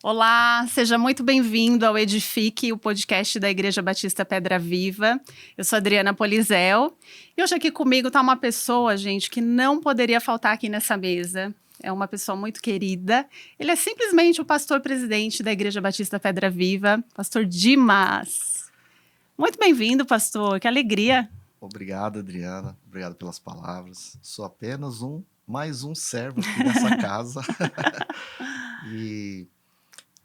Olá, seja muito bem-vindo ao Edifique, o podcast da Igreja Batista Pedra Viva. Eu sou Adriana Polizel e hoje aqui comigo está uma pessoa, gente, que não poderia faltar aqui nessa mesa. É uma pessoa muito querida. Ele é simplesmente o pastor-presidente da Igreja Batista Pedra Viva, pastor Dimas. Muito bem-vindo, pastor, que alegria. Obrigado, Adriana. Obrigado pelas palavras. Sou apenas mais um servo aqui nessa casa. E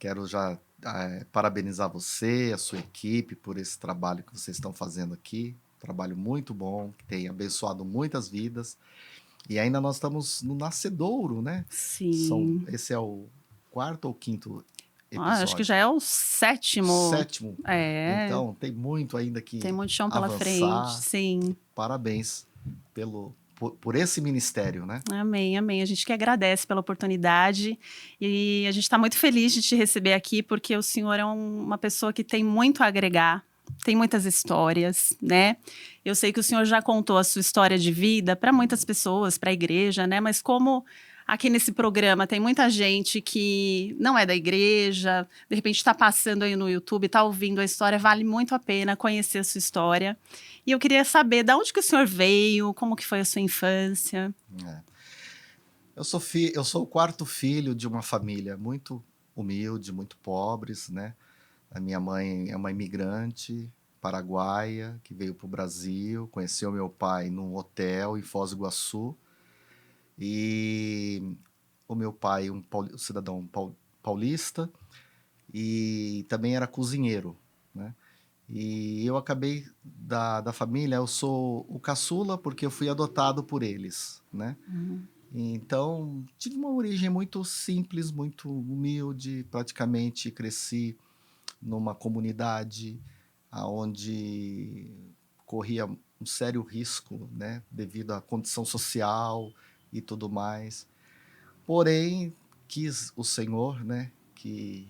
quero já parabenizar você, a sua equipe, por esse trabalho que vocês estão fazendo aqui. Trabalho muito bom, que tem abençoado muitas vidas. E ainda nós estamos no nascedouro, né? Sim. Esse é o quarto ou quinto Ah, acho que já episódio? é o sétimo. Sétimo. É, Então, tem muito ainda tem que muito chão pela frente, avançar. sim. Parabéns por esse ministério, né? Amém, amém. A gente que agradece pela oportunidade e a gente está muito feliz de te receber aqui porque o senhor é uma pessoa que tem muito a agregar, tem muitas histórias, né? Eu sei que o senhor já contou a sua história de vida para muitas pessoas, para a igreja, né? Mas como aqui nesse programa tem muita gente que não é da igreja, de repente está passando aí no YouTube, está ouvindo a história, vale muito a pena conhecer a sua história. E eu queria saber de onde que o senhor veio, como que foi a sua infância. É. Eu sou o quarto filho de uma família muito humilde, muito pobres, né? A minha mãe é uma imigrante paraguaia que veio para o Brasil, conheceu meu pai num hotel em Foz do Iguaçu. E o meu pai, um cidadão paulista, e também era cozinheiro, né? E eu acabei da família, eu sou o caçula porque eu fui adotado por eles, né? Então, tive uma origem muito simples, muito humilde, praticamente cresci numa comunidade onde corria um sério risco, né, devido à condição social e tudo mais. Porém, quis o Senhor, né, que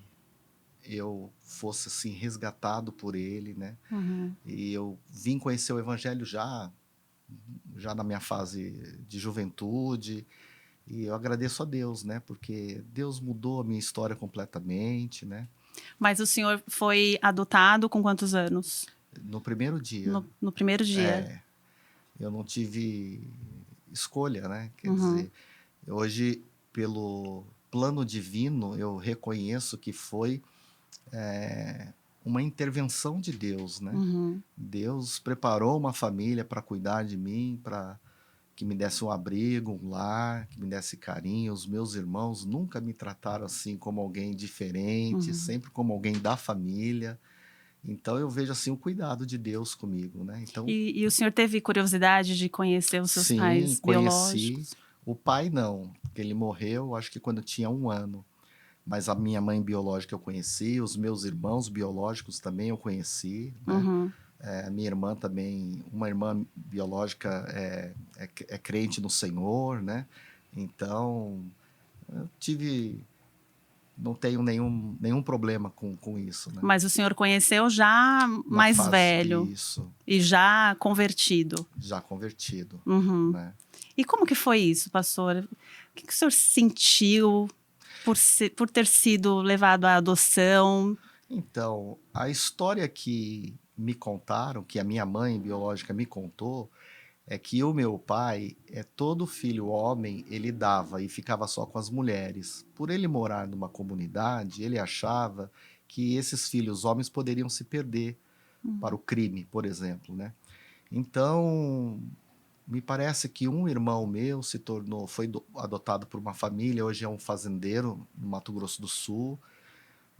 eu fosse assim resgatado por ele, né? Uhum. E eu vim conhecer o evangelho já na minha fase de juventude. E eu agradeço a Deus, né? Porque Deus mudou a minha história completamente, né? Mas o senhor foi adotado com quantos anos? No primeiro dia, No primeiro dia. eu não tive escolha, né? Quer Uhum. dizer, hoje, pelo plano divino, eu reconheço que foi uma intervenção de Deus, né? Uhum. Deus preparou uma família para cuidar de mim, para que me desse um abrigo, um lar, que me desse carinho. Os meus irmãos nunca me trataram assim como alguém diferente, Uhum. sempre como alguém da família. Então eu vejo assim o cuidado de Deus comigo, né? Então, E o senhor teve curiosidade de conhecer os seus sim, pais conheci. biológicos? O pai não, porque ele morreu, acho que quando eu tinha 1 ano. Mas a minha mãe biológica eu conheci, os meus irmãos biológicos também eu conheci, né? Uhum. A minha irmã também, uma irmã biológica é crente no Senhor, né? Então, eu não tenho nenhum problema com isso, né? Mas o senhor conheceu já Na mais fase, velho isso, e já convertido. já convertido, Uhum. né? E como que foi isso, pastor? O que o senhor sentiu por ter sido levado à adoção? Então, a história que me contaram, que a minha mãe biológica me contou, é que o meu pai, todo filho homem, ele dava e ficava só com as mulheres. Por ele morar numa comunidade, ele achava que esses filhos homens poderiam se perder para o crime, por exemplo, né? Então, me parece que um irmão meu foi adotado por uma família, hoje é um fazendeiro no Mato Grosso do Sul.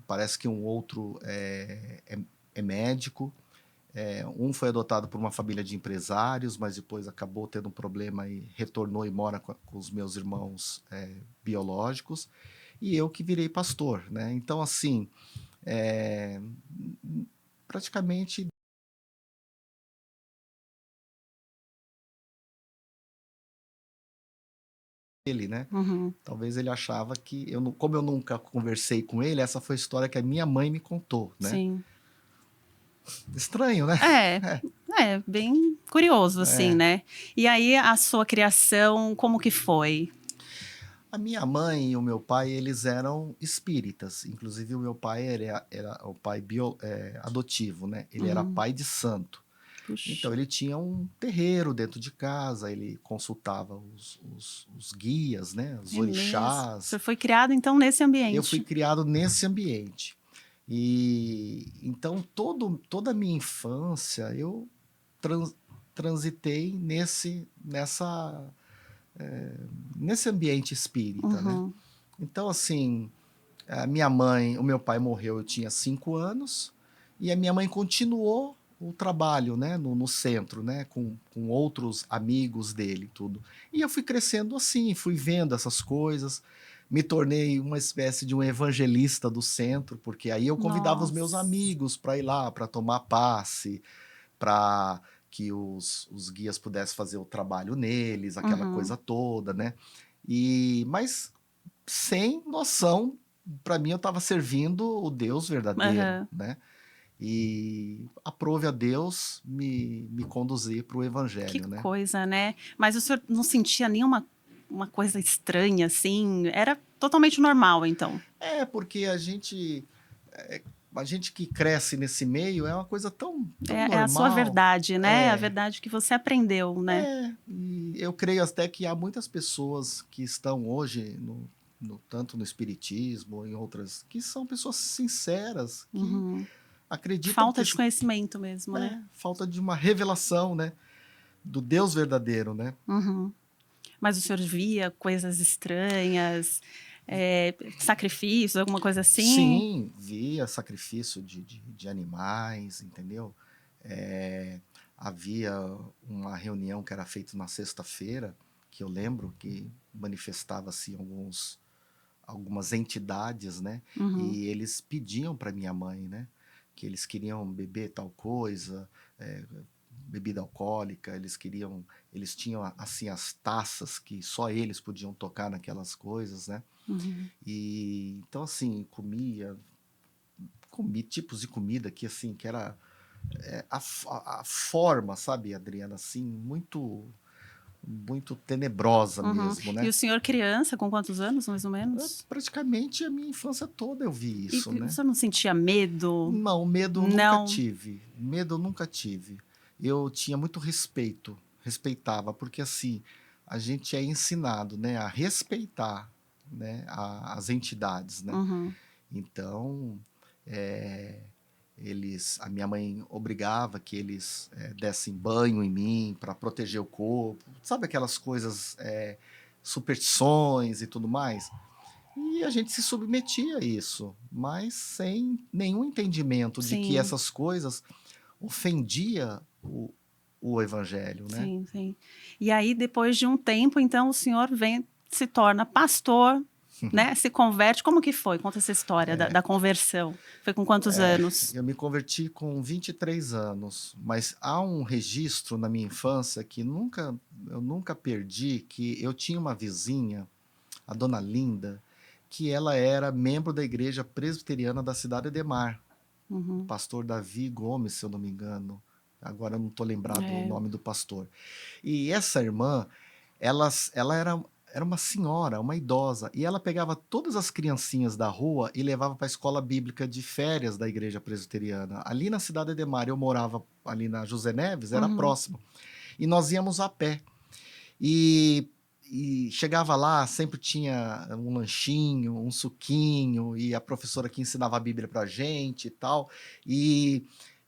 Parece que um outro é médico. Um foi adotado por uma família de empresários, mas depois acabou tendo um problema e retornou e mora com os meus irmãos biológicos. E eu que virei pastor, né? Então, assim, é, praticamente ele, né? Uhum. Talvez ele achava que, como eu nunca conversei com ele, essa foi a história que a minha mãe me contou, né? Sim. Estranho, né? É, é bem curioso, assim, né? E aí, a sua criação, como que foi? A minha mãe e o meu pai, eles eram espíritas. Inclusive, o meu pai era o pai adotivo, né? Ele era Hum, pai de santo. puxa, Então, ele tinha um terreiro dentro de casa, ele consultava os guias, né? Os é mesmo. O orixás. senhor foi criado, então, nesse Eu fui ambiente. criado nesse ambiente. E então, toda a minha infância, eu trans- transitei nesse ambiente espírita, né? Uhum. Então, assim, a minha mãe, o meu pai morreu, eu tinha 5 anos, e a minha mãe continuou o trabalho, né, no centro, né, com outros amigos dele, tudo. E eu fui crescendo assim, fui vendo essas coisas, me tornei uma espécie de um evangelista do centro, porque aí eu convidava os meus Nossa. amigos para ir lá, para tomar passe, para que os guias pudessem fazer o trabalho neles, aquela Uhum. coisa toda, né? Mas sem noção, para mim eu estava servindo o Deus verdadeiro, Aham. né? E aprove a Deus me conduzir para o Que evangelho, né? coisa, né? Mas o senhor não sentia nenhuma uma coisa estranha, assim? Era totalmente normal, então? Porque a gente que cresce nesse meio é uma coisa tão É a sua normal. verdade, né? A É, verdade que você aprendeu, né? e eu creio até que há muitas pessoas que estão hoje tanto no espiritismo e em outras, que são pessoas sinceras, que Uhum. acreditam que Falta de conhecimento mesmo, né? falta de uma revelação, né, do Deus verdadeiro, né? Uhum. Mas o senhor via coisas estranhas, sacrifícios, alguma coisa assim? Sim, via sacrifício de animais, entendeu? É, havia uma reunião que era feita na sexta-feira, que eu lembro que manifestava-se algumas entidades, né? Uhum. E eles pediam para minha mãe, né? Que eles queriam beber tal coisa, é, bebida alcoólica, eles tinham assim as taças que só eles podiam tocar naquelas coisas, né? Uhum. E então assim, comi tipos de comida que assim, que era a forma, sabe, Adriana, assim, muito tenebrosa Uhum. mesmo, E né? o senhor criança, com quantos anos, mais ou menos? Praticamente a minha infância toda eu vi E isso, o né? senhor não sentia medo? Não, medo eu nunca Não. tive. Medo eu nunca tive. Eu tinha muito respeito, respeitava, porque assim, a gente é ensinado, né, a respeitar, né, as entidades, né? Uhum. Então, é, a minha mãe obrigava que eles dessem banho em mim para proteger o corpo, sabe aquelas coisas, superstições e tudo mais? E a gente se submetia a isso, mas sem nenhum entendimento de que Sim, essas coisas ofendia o evangelho, né? sim, sim. E aí, depois de um tempo, então, o senhor vem, se torna pastor, né? Se converte. Como que foi? Conta essa história da conversão. Foi com quantos anos? Eu me converti com 23 anos, mas há um registro na minha infância que eu nunca perdi, que eu tinha uma vizinha, a dona Linda, que ela era membro da igreja presbiteriana da cidade de Mar, Uhum. pastor Davi Gomes, se eu não me engano. Agora eu não estou lembrado o É. nome do pastor. E essa irmã, ela era uma senhora, uma idosa, e ela pegava todas as criancinhas da rua e levava para a escola bíblica de férias da igreja presbiteriana. Ali na cidade de Mar, eu morava ali na José Neves, era Uhum. próximo. E nós íamos a pé. E, e chegava lá, sempre tinha um lanchinho, um suquinho, e a professora que ensinava a Bíblia pra gente e tal. E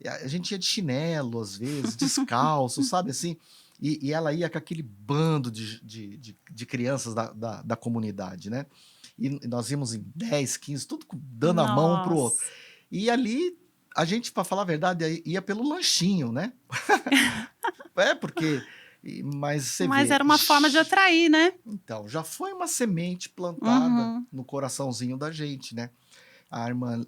a gente ia de chinelo, às vezes, descalço, sabe assim? E ela ia com aquele bando de crianças da comunidade, né? E nós íamos em 10, 15, tudo dando a mão um pro outro. Nossa. E ali, a gente, para falar a verdade, ia pelo lanchinho, né? Porque. Mas você Mas vê, era uma forma de atrair, né? então, já foi uma semente plantada Uhum. no coraçãozinho da gente, né? A irmã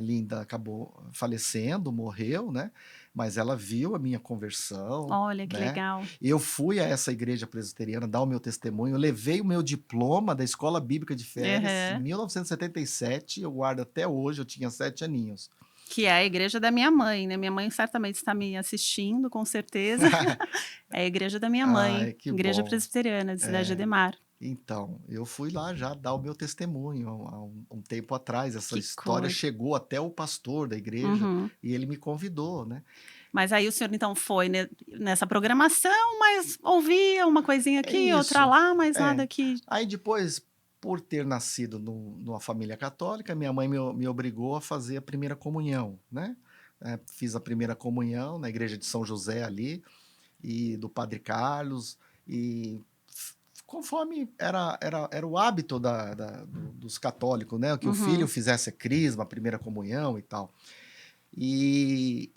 Linda acabou falecendo, morreu, né? Mas ela viu a minha conversão, Olha que né? legal. Eu fui a essa igreja presbiteriana dar o meu testemunho, eu levei o meu diploma da Escola Bíblica de Férias em Uhum. 1977, eu guardo até hoje, eu tinha 7 aninhos. Que é a igreja da minha mãe, né? Minha mãe certamente está me assistindo, com certeza. É a igreja da minha mãe, Ai, que igreja bom. presbiteriana de Cidade Ademar. Então, eu fui lá já dar o meu testemunho há um tempo atrás. Essa Que história coisa. chegou até o pastor da igreja Uhum. e ele me convidou, né. Mas aí o senhor então foi nessa programação, mas ouvia uma coisinha É aqui, outra isso. lá, mas É. nada que Aí depois, por ter nascido numa família católica, minha mãe me obrigou a fazer a primeira comunhão, né. Fiz a primeira comunhão na igreja de São José ali, e do Padre Carlos, e conforme era o hábito dos católicos, né, que o filho uhum. fizesse a crisma, a primeira comunhão e tal.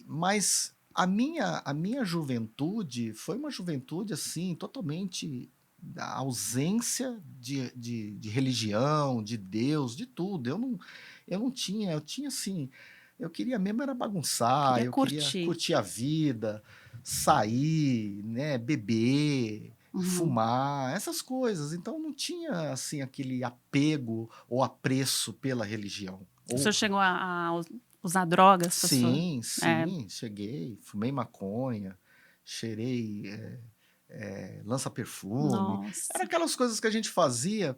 Mas a minha juventude foi uma juventude, assim, totalmente da ausência de religião, de Deus, de tudo. Eu não tinha, eu tinha assim, eu queria mesmo era bagunçar, Queria eu queria curtir. curtir a vida, sair, né, beber, Uhum. fumar, essas coisas. Então não tinha, assim, aquele apego ou apreço pela religião. O Ou senhor chegou a usar drogas para sua sim, é, sim, cheguei, fumei maconha, cheirei, lança-perfume. Era nossa. aquelas coisas que a gente fazia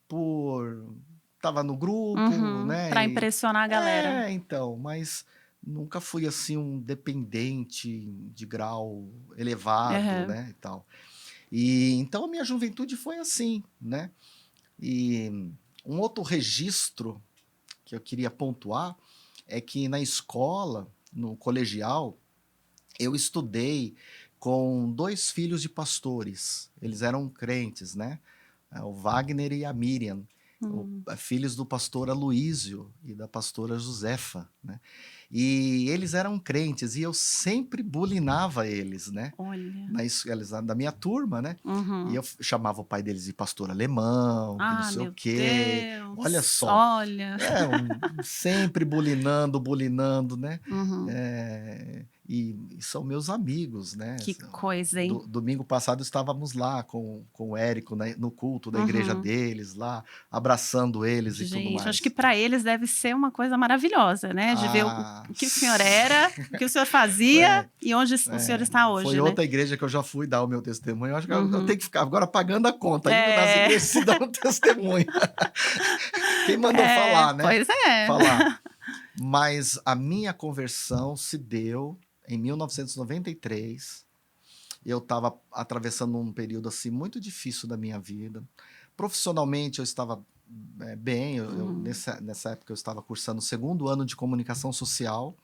por estava no grupo, Uhum. né, Pra impressionar a galera. então, mas nunca fui, assim, um dependente de grau elevado, Aham. né, e tal. E então a minha juventude foi assim, né. E um outro registro que eu queria pontuar é que na escola, no colegial, eu estudei com 2 filhos de pastores. Eles eram crentes, né, o Wagner e a Miriam, Hum. filhos do pastor Aloísio e da pastora Josefa, né. E eles eram crentes e eu sempre bulinava eles, né. Olha. Eles eram da minha turma, né, e Uhum. eu chamava o pai deles de pastor alemão, que não Ah, sei o meu quê. Olha Deus, só, olha. sempre bulinando, bulinando, né. Uhum. E são meus amigos, né. Que coisa, hein. Domingo passado estávamos lá com o Érico, né, no culto da igreja Uhum. deles lá, abraçando eles e tudo Gente, acho que mais. para eles deve ser uma coisa maravilhosa, né, de ver o Ah, o que o senhor era, o que o senhor fazia é, e onde o senhor está foi hoje, né. outra igreja que eu já fui dar o meu testemunho. Eu acho que eu tenho Uhum. que ficar agora pagando a conta, indo nas É, igrejas e dando testemunho. Quem mandou é, falar, né? pois é. Falar. Mas a minha conversão se deu em 1993. Eu estava atravessando um período, assim, muito difícil da minha vida. Profissionalmente eu estava, bem, Uhum. nessa época eu estava cursando o 2º ano de comunicação social.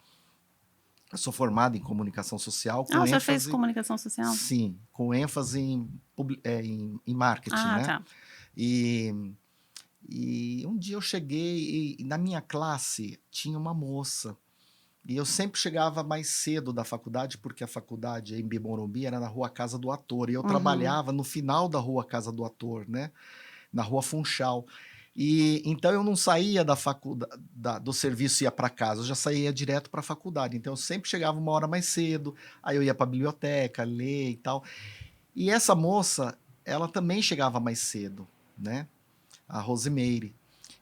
Eu sou formado em comunicação social Ah, com o senhor fez ênfase comunicação social? sim, com ênfase em marketing, Ah, né. tá. E um dia eu cheguei e na minha classe tinha uma moça, e eu sempre chegava mais cedo da faculdade, porque a faculdade em Morumbi era na Rua Casa do Ator, e eu Uhum. trabalhava no final da Rua Casa do Ator, né, na Rua Funchal. E então eu não saía do serviço e ia para casa, eu já saía direto para a faculdade, então eu sempre chegava uma hora mais cedo, aí eu ia para a biblioteca ler e tal. E essa moça, ela também chegava mais cedo, né, a Rosimeire.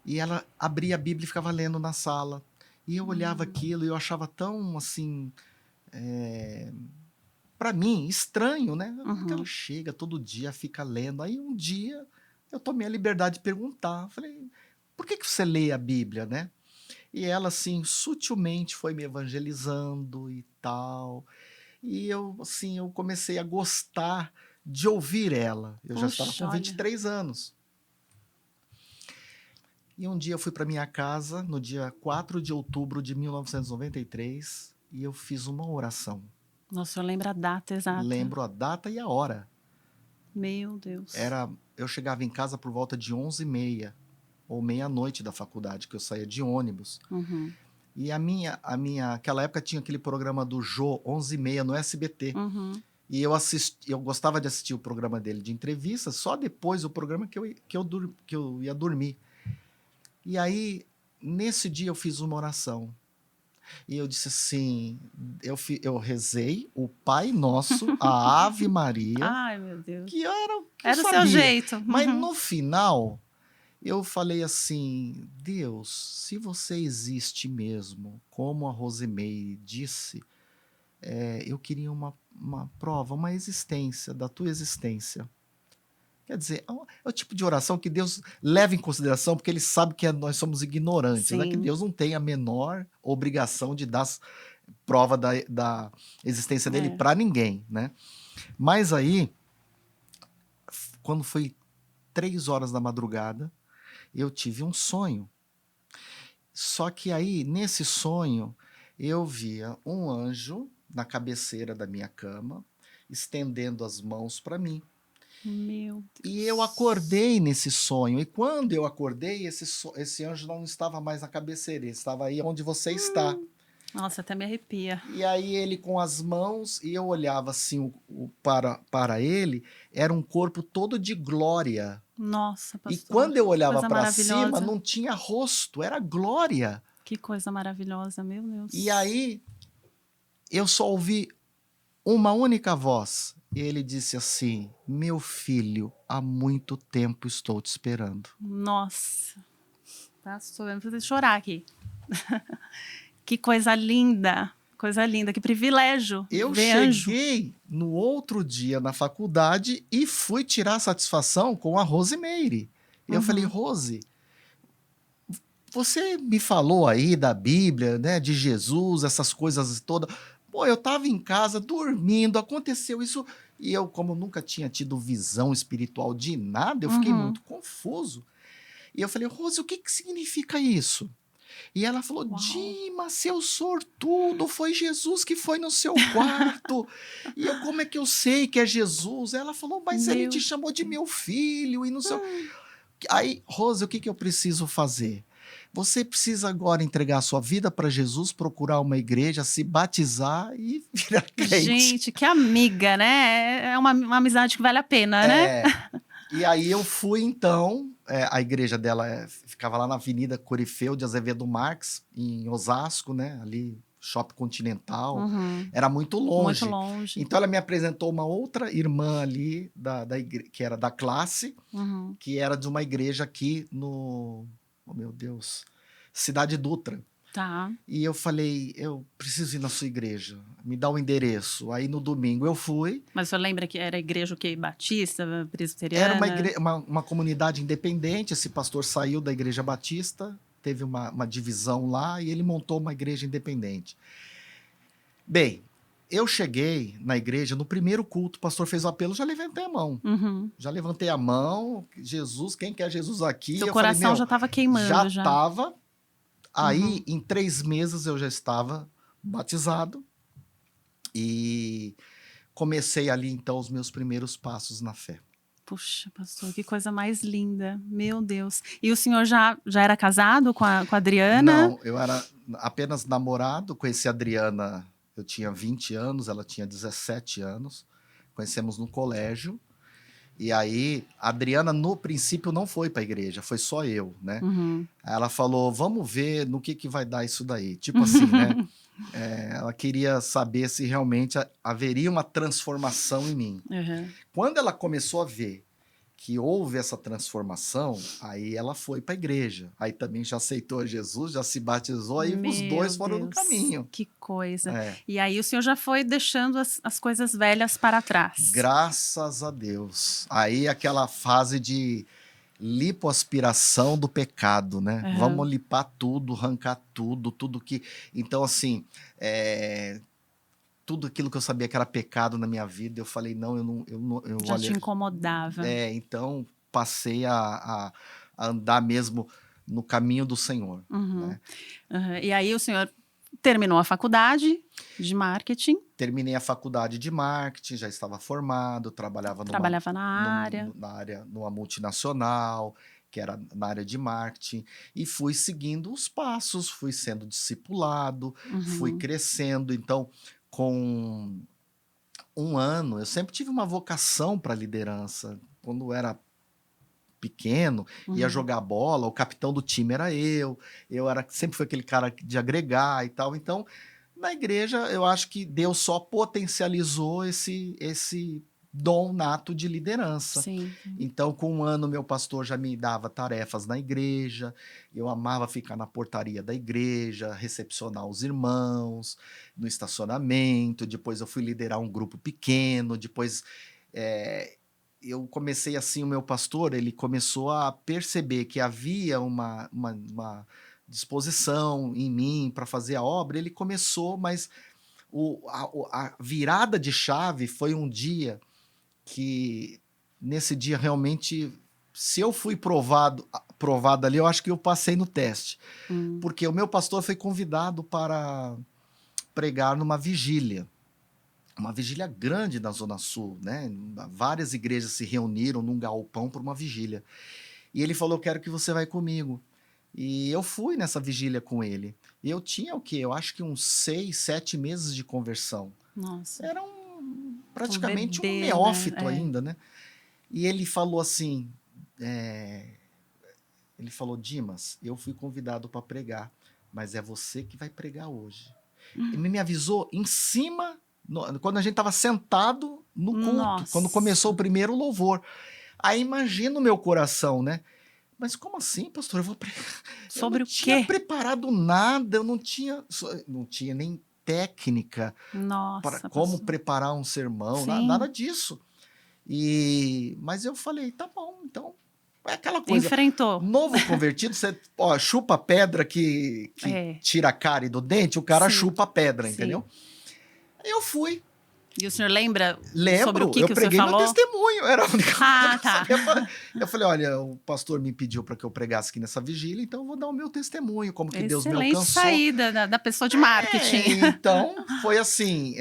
E ela abria a Bíblia e ficava lendo na sala. E eu olhava Hum. aquilo e eu achava tão, assim, para mim, estranho, né. Como que ela Uhum. chega todo dia, fica lendo? Aí um dia eu tomei a liberdade de perguntar, falei: "Por que você lê a Bíblia, né?" E ela, assim, sutilmente foi me evangelizando e tal. E eu, assim, eu comecei a gostar de ouvir ela. Eu já estava Puxa, com vinte e olha. três anos. E um dia eu fui para minha casa, no dia 4 de outubro de 1993, e eu fiz uma oração. Nossa, o senhor lembra a data exata. Lembro a data e a hora. Meu Deus. Eu chegava em casa por volta de 11h30 ou meia-noite da faculdade, que eu saía de ônibus. Uhum. E aquela época tinha aquele programa do Jô, 11h30 no SBT. Uhum. E eu gostava de assistir o programa dele de entrevista, só depois do programa que eu ia dormir. E aí, nesse dia eu fiz uma oração. E eu disse assim, eu rezei o Pai Nosso, a Ave Maria, Ai, meu Deus. que era o que eu Era o seu sabia. jeito. Mas Uhum. no final, eu falei assim: Deus, se você existe mesmo, como a Rosemary disse, eu queria uma prova, uma existência da tua existência. Quer dizer, é o tipo de oração que Deus leva em consideração, porque ele sabe que nós somos ignorantes, né? Que Sim, Deus não tem a menor obrigação de dar prova da existência dele é. para ninguém, né? Mas aí, quando foi 3 horas da madrugada, eu tive um sonho. Só que aí, nesse sonho, eu via um anjo na cabeceira da minha cama, estendendo as mãos para mim. Meu E eu Deus. acordei nesse sonho. E quando eu acordei, esse anjo não estava mais na cabeceira, ele estava aí onde você está. Nossa, até me arrepia. E aí ele com as mãos, e eu olhava assim para ele, era um corpo todo de glória. Nossa, E pastor, quando eu que olhava coisa para cima, maravilhosa. não tinha rosto, era glória. Que coisa maravilhosa, meu E Deus. aí eu só ouvi uma única voz. E ele disse assim: Meu filho, há muito tempo estou te esperando. Nossa, pastor, eu não preciso chorar aqui. Que coisa linda, que privilégio Eu ver anjo. cheguei no outro dia na faculdade e fui tirar satisfação com a Rosemary. Eu falei: Uhum, Rose, você me falou aí da Bíblia, né, de Jesus, essas coisas todas. Pô, eu estava em casa dormindo, aconteceu isso. E eu, como nunca tinha tido visão espiritual de nada, eu fiquei uhum. muito confuso. E eu falei: Rose, o que que significa isso? E ela falou: Uau. Dima, seu sortudo, foi Jesus que foi no seu quarto. E eu, como é que eu sei que é Jesus? Ela falou: Mas ele te Meu chamou de Deus. meu filho e não sei. Aí, Rose, o que que eu preciso fazer? Você precisa agora entregar a sua vida para Jesus, procurar uma igreja, se batizar e virar crente. Gente, que amiga, né? É uma amizade que vale a pena, né? É, e aí eu fui então, a igreja dela ficava lá na Avenida Corifeu de Azevedo Marques, em Osasco, né? Ali, Shopping Continental, Uhum. era muito Muito longe. longe. Então ela me apresentou uma outra irmã ali que era da classe, Uhum. que era de uma igreja aqui no, oh meu Deus, Cidade Dutra. Tá. E eu falei, eu preciso ir na sua igreja, me dá o endereço. Aí no domingo eu fui. Mas você lembra que era igreja o quê? Batista, Era presbiteriana? uma comunidade independente. Esse pastor saiu da igreja batista, teve uma divisão lá e ele montou uma igreja independente. Bem, eu cheguei na igreja, no primeiro culto, o pastor fez o apelo, já levantei a mão. Uhum. Já levantei a mão, Jesus, quem quer Jesus aqui? Seu Eu falei, coração já meu, estava já queimando já. estava. Aí, Uhum. em 3 meses, eu já estava batizado e comecei ali, então, os meus primeiros passos na fé. Puxa, pastor, que coisa mais linda. Meu Deus. E o senhor já era casado com a Adriana? Não, eu era apenas namorado, conheci a Adriana, eu tinha 20 anos, ela tinha 17 anos, conhecemos no colégio, e aí a Adriana, no princípio, não foi para a igreja, foi só eu, né? Uhum. Aí ela falou, vamos ver no que vai dar isso daí. Tipo assim, né? Ela queria saber se realmente haveria uma transformação em mim. Uhum. Quando ela começou a ver que houve essa transformação, aí ela foi para a igreja. Aí também já aceitou Jesus, já se batizou, aí os dois Meu foram no Deus, caminho. que coisa. É, E aí o senhor já foi deixando as coisas velhas para trás. graças a Deus. Aí aquela fase de lipoaspiração do pecado, né? Uhum. Vamos limpar tudo, arrancar tudo, tudo que. Então, assim, tudo aquilo que eu sabia que era pecado na minha vida, eu falei, não, Já te olha, incomodava. então passei a andar mesmo no caminho do Senhor, Uhum. né? Uhum. E aí o senhor terminou a faculdade de marketing, Terminei a faculdade de marketing, já estava formado, trabalhava trabalhava na área. na área, numa multinacional, que era na área de marketing, e fui seguindo os passos, fui sendo discipulado, fui Uhum. crescendo. Então, com um ano, eu sempre tive uma vocação para liderança. Quando eu era pequeno, ia Uhum. jogar bola, o capitão do time era eu era sempre fui aquele cara de agregar e tal. Então, na igreja, eu acho que Deus só potencializou esse dom nato de liderança. Sim, sim. Então, com um ano, meu pastor já me dava tarefas na igreja, eu amava ficar na portaria da igreja, recepcionar os irmãos, no estacionamento, depois eu fui liderar um grupo pequeno, depois eu comecei assim, o meu pastor, ele começou a perceber que havia uma disposição em mim para fazer a obra, ele começou, mas a virada de chave foi um dia que, nesse dia, realmente, se eu fui provado ali, eu acho que eu passei no teste, Hum. porque o meu pastor foi convidado para pregar numa vigília. Uma vigília grande na Zona Sul, né? Várias igrejas se reuniram num galpão para uma vigília. E ele falou: quero que você vai comigo. E eu fui nessa vigília com ele. E eu tinha o quê? Eu acho que uns 6, 7 meses de conversão. Nossa, Era um praticamente um bebê, né? neófito ainda, né? E ele falou assim, é, ele falou: Dimas, eu fui convidado para pregar, mas é você que vai pregar hoje. Ele me avisou em cima, quando a gente estava sentado no culto, quando começou o Nossa, primeiro louvor. Aí imagina o meu coração, né? Mas como assim, pastor? Eu vou pregar. Eu não sobre o tinha quê? preparado nada, eu não tinha nem técnica para Nossa, como pastor. preparar um sermão, nada Sim, disso. Mas eu falei: tá bom, então é aquela coisa. enfrentou. Novo convertido, você chupa a pedra que É, tira a cárie do dente, o cara sim, chupa a pedra, sim. entendeu? Aí eu fui. E o senhor lembra sobre o Lembro, eu que o senhor preguei meu falou? testemunho, era a única coisa Ah, que eu tá. sabia fazer. Eu falei: olha, o pastor me pediu para que eu pregasse aqui nessa vigília, então eu vou dar o meu testemunho, como que Deus me Excelente alcançou. saída da pessoa de marketing. Então foi assim,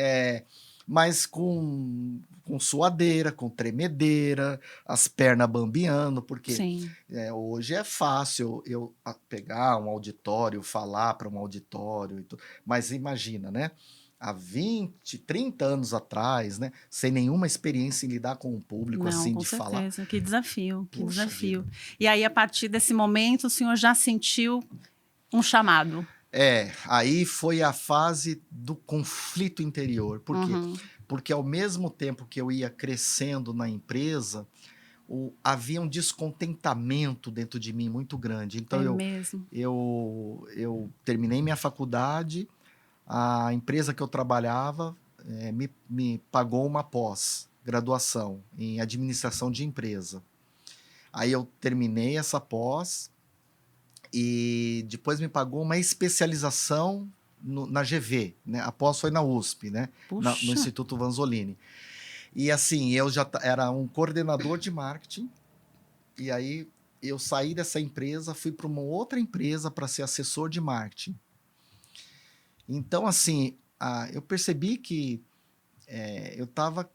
mas com suadeira, com tremedeira, as pernas bambeando, porque Sim. hoje é fácil eu pegar um auditório, falar para um auditório, mas imagina, né? Há 20, 30 anos atrás, né? Sem nenhuma experiência em lidar com o público, Não, assim, com de falar. certeza. Que desafio, que Puxa desafio. vida. E aí, a partir desse momento, o senhor já sentiu um chamado? Aí foi a fase do conflito interior. Por quê? Uhum. Porque ao mesmo tempo que eu ia crescendo na empresa, havia um descontentamento dentro de mim muito grande. Então É mesmo? eu terminei minha faculdade, a empresa que eu trabalhava me pagou uma pós-graduação em administração de empresa. Aí eu terminei essa pós e depois me pagou uma especialização na GV, né? A pós foi na USP, né? No Puxa, Instituto Vanzolini. E assim, eu já era um coordenador de marketing, e aí eu saí dessa empresa, fui para uma outra empresa para ser assessor de marketing. Então, assim, eu percebi que eu estava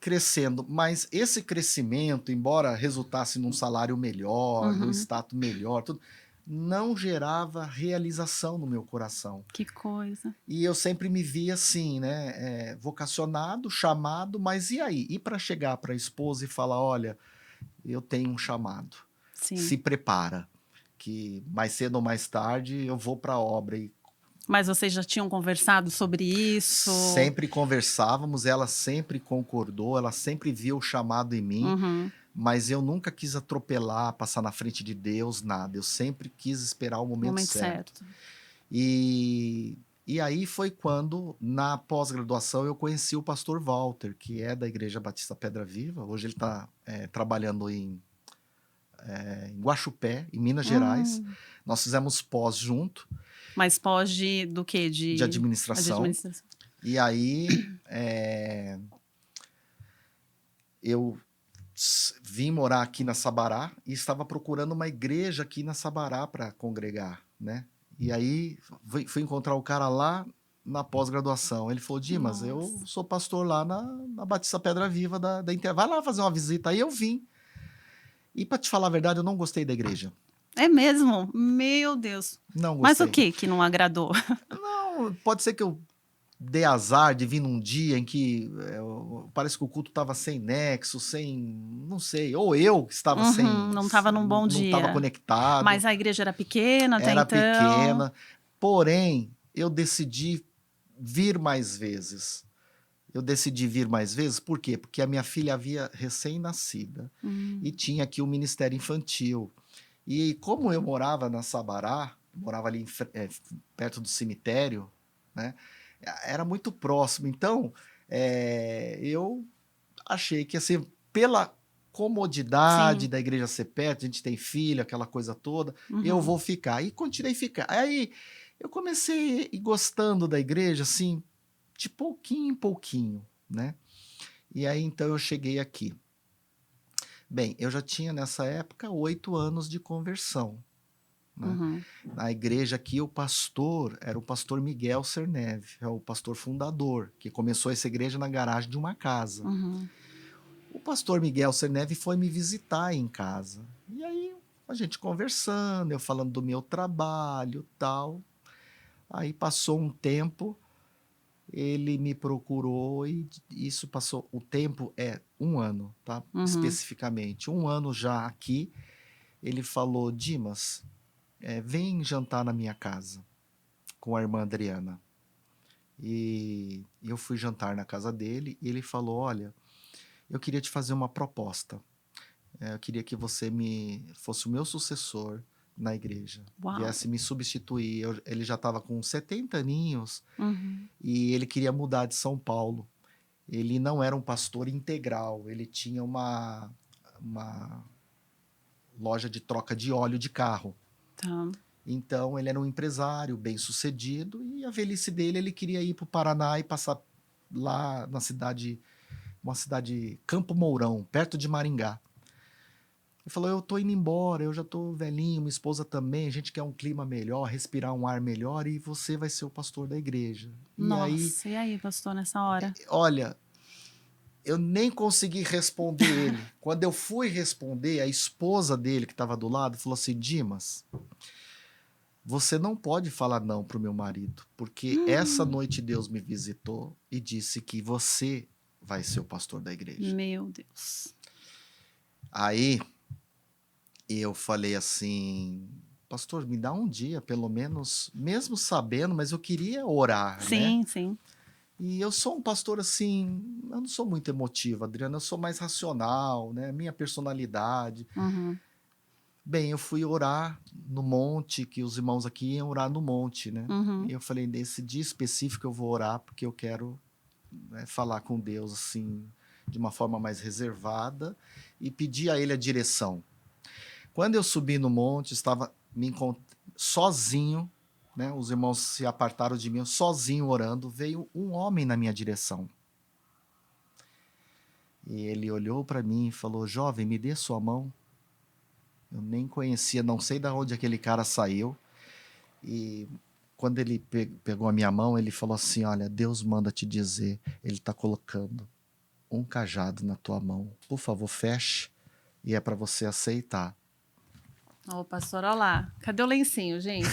crescendo, mas esse crescimento, embora resultasse num salário melhor, num uhum. status melhor, tudo, não gerava realização no meu coração. Que coisa. E eu sempre me via assim, né, vocacionado, chamado, mas e aí? E para chegar para a esposa e falar: olha, eu tenho um chamado, Sim. se prepara, que mais cedo ou mais tarde eu vou para a obra. E Mas vocês já tinham conversado sobre isso? sempre conversávamos, ela sempre concordou, ela sempre viu o chamado em mim, Uhum. mas eu nunca quis atropelar, passar na frente de Deus, nada. Eu sempre quis esperar o momento Momento certo. certo. E aí foi quando, na pós-graduação, eu conheci o pastor Walter, que é da Igreja Batista Pedra Viva. Hoje ele está trabalhando em Guaxupé, em Minas Gerais. Hum. Nós fizemos pós junto, Mas pós do quê? de De administração. administração. E aí eu vim morar aqui na Sabará e estava procurando uma igreja aqui na Sabará para congregar, né? E aí fui encontrar o cara lá na pós-graduação. Ele falou: Dimas, eu Nossa. sou pastor lá na Batista Pedra Viva da Inter. Vai lá fazer uma visita. Aí eu vim. E para te falar a verdade, eu não gostei da igreja. É mesmo? Meu Deus. Não Mas o gostei. que não agradou? Não, pode ser que eu dei azar de vir num dia em que parece que o culto estava sem nexo, sem, não sei, ou eu que estava Uhum, não estava num bom não estava dia. conectado, Mas a igreja era pequena até era então. pequena, porém eu decidi vir mais vezes. Eu decidi vir mais vezes, por quê? Porque a minha filha havia recém-nascida e tinha aqui o Ministério Infantil. E como eu morava na Sabará, morava ali perto do cemitério, né? Era muito próximo. Então, eu achei que, assim, pela comodidade Sim. da igreja ser perto, a gente tem filho, aquela coisa toda, eu Uhum. vou ficar. E continuei ficar. Aí eu comecei a ir gostando da igreja, assim, de pouquinho em pouquinho, né? E aí então eu cheguei aqui. Bem, eu já tinha nessa época 8 anos de conversão, né? Uhum. Na igreja aqui, o pastor era o pastor Miguel Cerneve, é o pastor fundador, que começou essa igreja na garagem de uma casa. Uhum. O pastor Miguel Cerneve foi me visitar em casa. E aí a gente conversando, eu falando do meu trabalho, tal. Aí passou um tempo, ele me procurou e isso passou, o tempo é 1 ano, tá? Uhum. Especificamente, 1 ano já aqui. Ele falou: Dimas, vem jantar na minha casa com a irmã Adriana. E eu fui jantar na casa dele e ele falou: olha, eu queria te fazer uma proposta. Eu queria que você fosse o meu sucessor na igreja, Uau. viesse me substituir. Ele já estava com 70 aninhos Uhum. e ele queria mudar de São Paulo. Ele não era um pastor integral, ele tinha uma loja de troca de óleo de carro. Tá. Então ele era um empresário bem sucedido e a velhice dele ele queria ir para o Paraná e passar lá na cidade, uma cidade Campo Mourão, perto de Maringá. Ele falou: eu tô indo embora, eu já tô velhinho, minha esposa também, a gente quer um clima melhor, respirar um ar melhor e você vai ser o pastor da igreja. E aí, Nossa, e aí, pastor, nessa hora? olha, eu nem consegui responder ele. Quando eu fui responder, a esposa dele que estava do lado falou assim: Dimas, você não pode falar não pro meu marido, porque essa Hum, noite Deus me visitou e disse que você vai ser o pastor da igreja. Meu Deus. Aí eu falei assim: pastor, me dá um dia, pelo menos, mesmo sabendo, mas eu queria orar, né? Sim, sim. E eu sou um pastor assim, eu não sou muito emotivo, Adriana, eu sou mais racional, né? Minha personalidade. Uhum. Bem, eu fui orar no monte, que os irmãos aqui iam orar no monte, né? E Uhum. eu falei: nesse dia específico eu vou orar porque eu quero, né, falar com Deus assim, de uma forma mais reservada e pedir a Ele a direção. Quando eu subi no monte, estava sozinho, né? Os irmãos se apartaram de mim, eu sozinho orando, veio um homem na minha direção. E ele olhou para mim e falou: jovem, me dê sua mão. Eu nem conhecia, não sei de onde aquele cara saiu. E quando ele pegou a minha mão, ele falou assim: olha, Deus manda te dizer, ele está colocando um cajado na tua mão. Por favor, feche e é para você aceitar. Ô, pastor, olha lá. Cadê o lencinho, gente?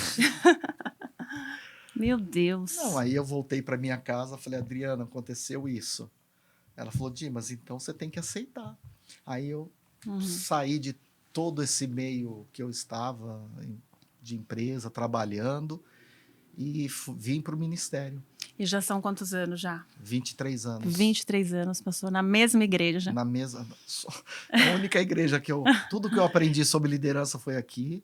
Meu Não, Deus. aí eu voltei para minha casa, falei: Adriana, aconteceu isso. Ela falou: Dimas, então você tem que aceitar. Aí eu Uhum. saí de todo esse meio que eu estava, de empresa, trabalhando, e vim para o ministério. E já são quantos anos já? 23 anos. 23 anos, pastor, na mesma igreja. Na mesa, a única igreja que tudo que eu aprendi sobre liderança foi aqui,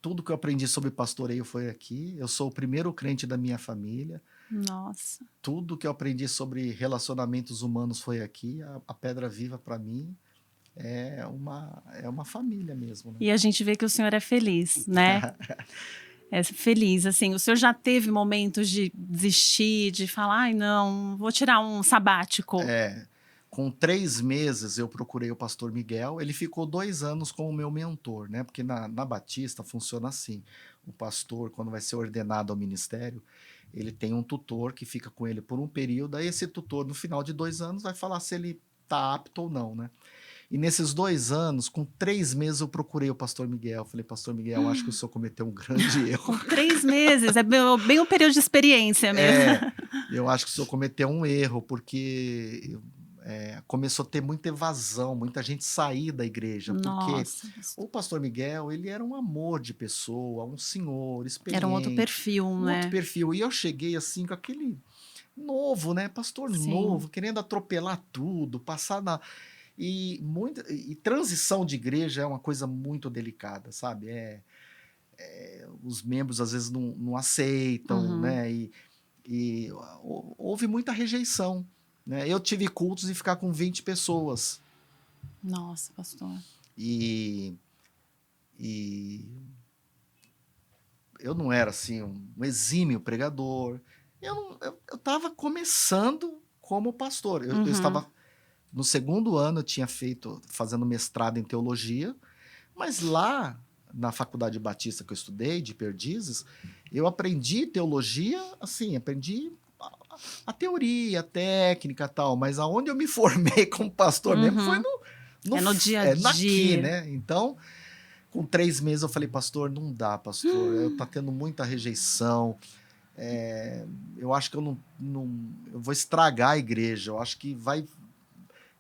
tudo que eu aprendi sobre pastoreio foi aqui, eu sou o primeiro crente da minha família, Nossa. tudo que eu aprendi sobre relacionamentos humanos foi aqui, a pedra viva para mim é uma família mesmo, né? E a gente vê que o senhor é feliz, né? É feliz, assim. O senhor já teve momentos de desistir, de falar, ai, não, vou tirar um sabático. Com 3 meses eu procurei o pastor Miguel, ele ficou 2 anos como meu mentor, né? Porque na Batista funciona assim, o pastor, quando vai ser ordenado ao ministério, ele tem um tutor que fica com ele por um período, aí esse tutor, no final de 2 anos, vai falar se ele está apto ou não, né? E nesses 2 anos, com 3 meses, eu procurei o pastor Miguel. Falei: pastor Miguel, acho que o senhor cometeu um grande erro. Com 3 meses, é bem o período de experiência mesmo. Eu acho que o senhor cometeu um erro, porque começou a ter muita evasão, muita gente sair da igreja, porque Nossa, o pastor Miguel, ele era um amor de pessoa, um senhor era um outro experiente, perfil, um outro né? perfil. E eu cheguei assim com aquele novo, né? Pastor Sim. novo, querendo atropelar tudo, passar na. E transição de igreja é uma coisa muito delicada, sabe? Os membros às vezes não aceitam, Uhum. né? E houve muita rejeição, né? Eu tive cultos e ficar com 20 pessoas. Nossa, pastor. E, e eu não era assim um exímio pregador. Eu estava começando como pastor. Eu Uhum. estava no segundo ano, eu tinha fazendo mestrado em teologia, mas lá na Faculdade Batista que eu estudei, de Perdizes, eu aprendi teologia, assim, aprendi a teoria, a técnica e tal, mas aonde eu me formei como pastor mesmo foi Uhum. É no dia a naqui, dia. né? Então, com 3 meses eu falei, pastor, não dá, pastor, tá tendo muita rejeição, eu acho que eu vou estragar a igreja, eu acho que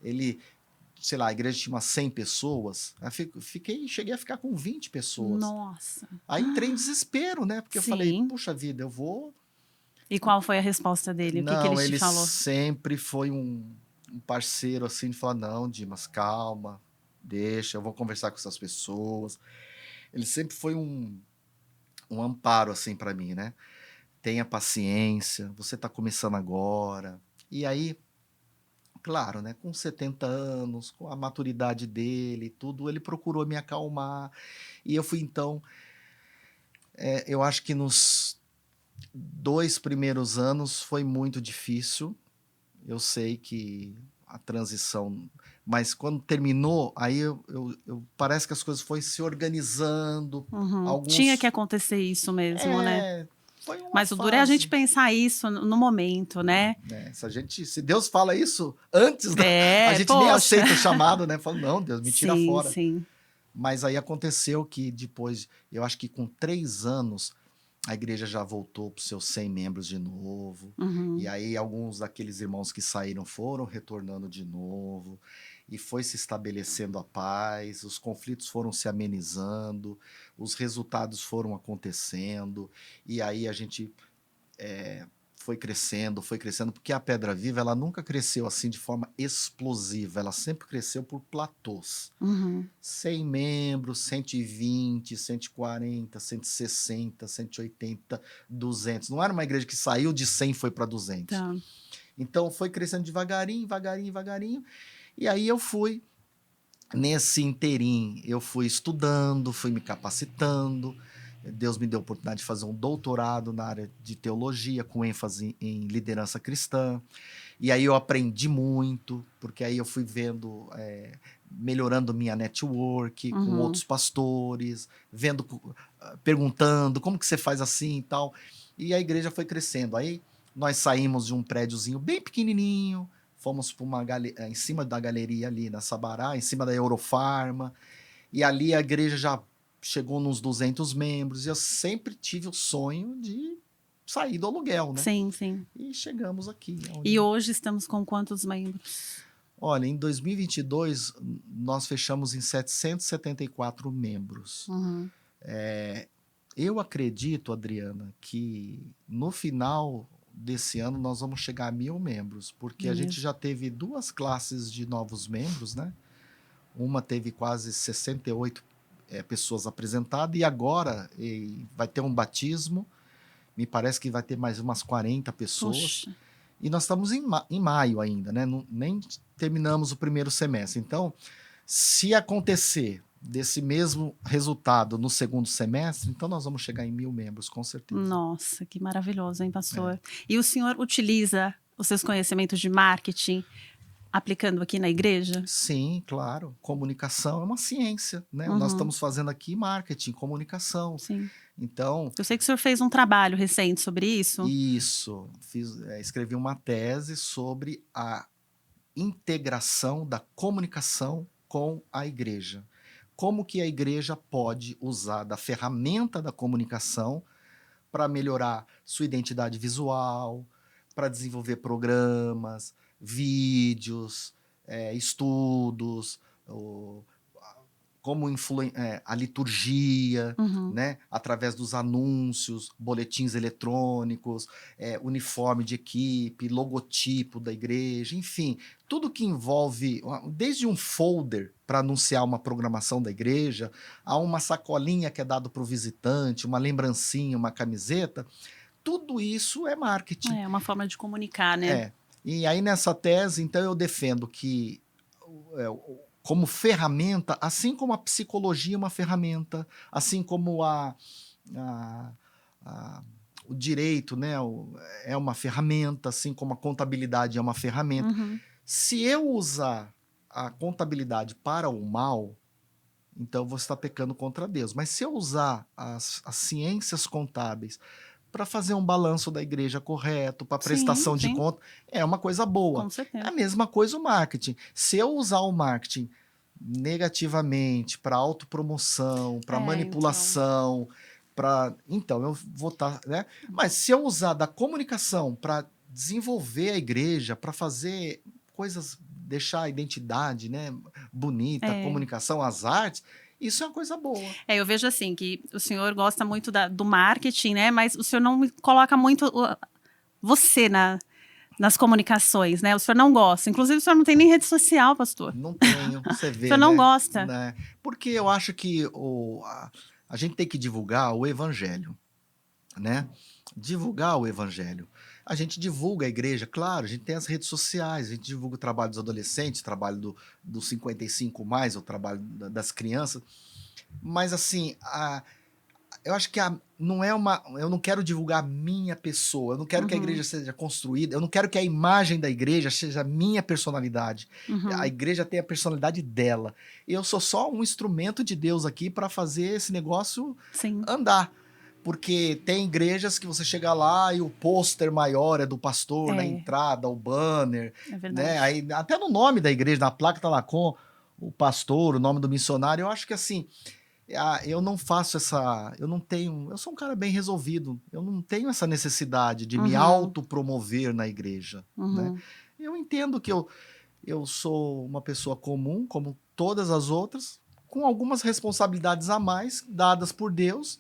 ele, sei lá, a igreja tinha umas 100 pessoas, cheguei a ficar com 20 pessoas. Nossa. Aí entrei em desespero, né? Porque eu falei, Sim. puxa vida, eu vou. E qual foi a resposta dele? O que que ele Não, te ele falou? sempre foi um parceiro assim, de falar, não, Dimas, calma, deixa, eu vou conversar com essas pessoas. Ele sempre foi um amparo assim para mim, né? Tenha paciência, você está começando agora. E aí, claro, né, com 70 anos, com a maturidade dele, tudo, ele procurou me acalmar. E eu fui então, eu acho que nos 2 primeiros anos foi muito difícil. Eu sei que a transição, mas quando terminou, aí parece que as coisas foram se organizando. Uhum. Tinha que Alguns. acontecer isso mesmo, né? Foi uma Mas o duro é a gente fase. pensar isso no momento, né? Né? Se Deus fala isso antes, a gente nem Poxa. aceita o chamado, né? Fala, não, Deus, me tira Sim, fora. sim. Mas aí aconteceu que depois, eu acho que com 3 anos, a igreja já voltou para os seus 100 membros de novo. E Uhum. aí alguns daqueles irmãos que saíram foram retornando de novo. E foi se estabelecendo a paz, os conflitos foram se amenizando, os resultados foram acontecendo. E aí a gente foi crescendo, porque a Pedra Viva ela nunca cresceu assim de forma explosiva, ela sempre cresceu por platôs. Uhum. 100 membros, 120, 140, 160, 180, 200. Não era uma igreja que saiu de 100 e foi para 200. Tá. Então foi crescendo devagarinho, devagarinho, devagarinho. E aí eu fui, nesse interim, eu fui estudando, fui me capacitando. Deus me deu a oportunidade de fazer um doutorado na área de teologia, com ênfase em liderança cristã. E aí eu aprendi muito, porque aí eu fui vendo, melhorando minha network com Uhum. outros pastores, vendo, perguntando como que você faz assim e tal. E a igreja foi crescendo. Aí nós saímos de um prédiozinho bem pequenininho, fomos para em cima da galeria ali na Sabará, em cima da Eurofarma, e ali a igreja já chegou nos 200 membros, e eu sempre tive o sonho de sair do aluguel, né? Sim, sim. E chegamos aqui. E hoje estamos com quantos membros? Olha, em 2022, nós fechamos em 774 membros. Uhum. Eu acredito, Adriana, que no final desse ano nós vamos chegar a 1.000 membros, porque a gente Isso. já teve 2 classes de novos membros, né? Uma teve quase 68 pessoas apresentadas, e agora vai ter um batismo, me parece que vai ter mais umas 40 pessoas. Puxa. E nós estamos em maio ainda, né? Nem terminamos o primeiro semestre. Então, se acontecer desse mesmo resultado no segundo semestre, então nós vamos chegar em 1.000 membros, com certeza. Nossa, que maravilhoso, hein, pastor? E o senhor utiliza os seus conhecimentos de marketing aplicando aqui na igreja? Sim, claro. Comunicação é uma ciência, né? Nós Uhum. estamos fazendo aqui marketing, comunicação. Sim. Então, Eu sei que o senhor fez um trabalho recente sobre isso. isso. Escrevi uma tese sobre a integração da comunicação com a igreja. Como que a igreja pode usar da ferramenta da comunicação para melhorar sua identidade visual, para desenvolver programas, vídeos, estudos, como a liturgia, Uhum. né, através dos anúncios, boletins eletrônicos, uniforme de equipe, logotipo da igreja, enfim, tudo que envolve, desde um folder para anunciar uma programação da igreja, a uma sacolinha que é dado para o visitante, uma lembrancinha, uma camiseta, tudo isso é marketing. É uma forma de comunicar, né? E aí nessa tese, então, eu defendo que como ferramenta, assim como a psicologia é uma ferramenta, assim como a- o direito, né, é uma ferramenta, assim como a contabilidade é uma ferramenta. Uhum. Se eu usar a contabilidade para o mal, então você está pecando contra Deus. Mas se eu usar as ciências contábeis para fazer um balanço da igreja correto, para Sim, prestação de sim, conta, é uma coisa boa. com É a certeza. mesma coisa o marketing. Se eu usar o marketing negativamente para autopromoção, para Então. manipulação, então eu vou estar, né? Mas se eu usar da comunicação para desenvolver a igreja, para fazer coisas, deixar a identidade, né, bonita, a É. comunicação, as artes, isso é uma coisa boa. Eu vejo assim que o senhor gosta muito do marketing, né? Mas o senhor não coloca muito você nas comunicações, né? O senhor não gosta. Inclusive, o senhor não tem nem rede social, pastor. Não tenho, você O senhor vê, não né? gosta. Né? Porque eu acho que a gente tem que divulgar o evangelho, né? Divulgar o evangelho. A gente divulga a igreja, claro, a gente tem as redes sociais, a gente divulga o trabalho dos adolescentes, o trabalho do 55 mais, o trabalho das crianças, mas assim, eu acho que não é uma. Eu não quero divulgar a minha pessoa, eu não quero que a Uhum, igreja seja construída, eu não quero que a imagem da igreja seja a minha personalidade. A uhum, igreja tem a personalidade dela. Eu sou só um instrumento de Deus aqui para fazer esse negócio sim, andar. Porque tem igrejas que você chega lá e o pôster maior é do pastor na é entrada, o banner, né? verdade. Aí, até no nome da igreja, na placa tá lá com o pastor, o nome do missionário. Eu acho que assim, eu não faço essa. Eu não tenho. Eu sou um cara bem resolvido. Eu não tenho essa necessidade de me Uhum, autopromover na igreja, né? uhum, Eu entendo que eu sou uma pessoa comum, como todas as outras, com algumas responsabilidades a mais dadas por Deus,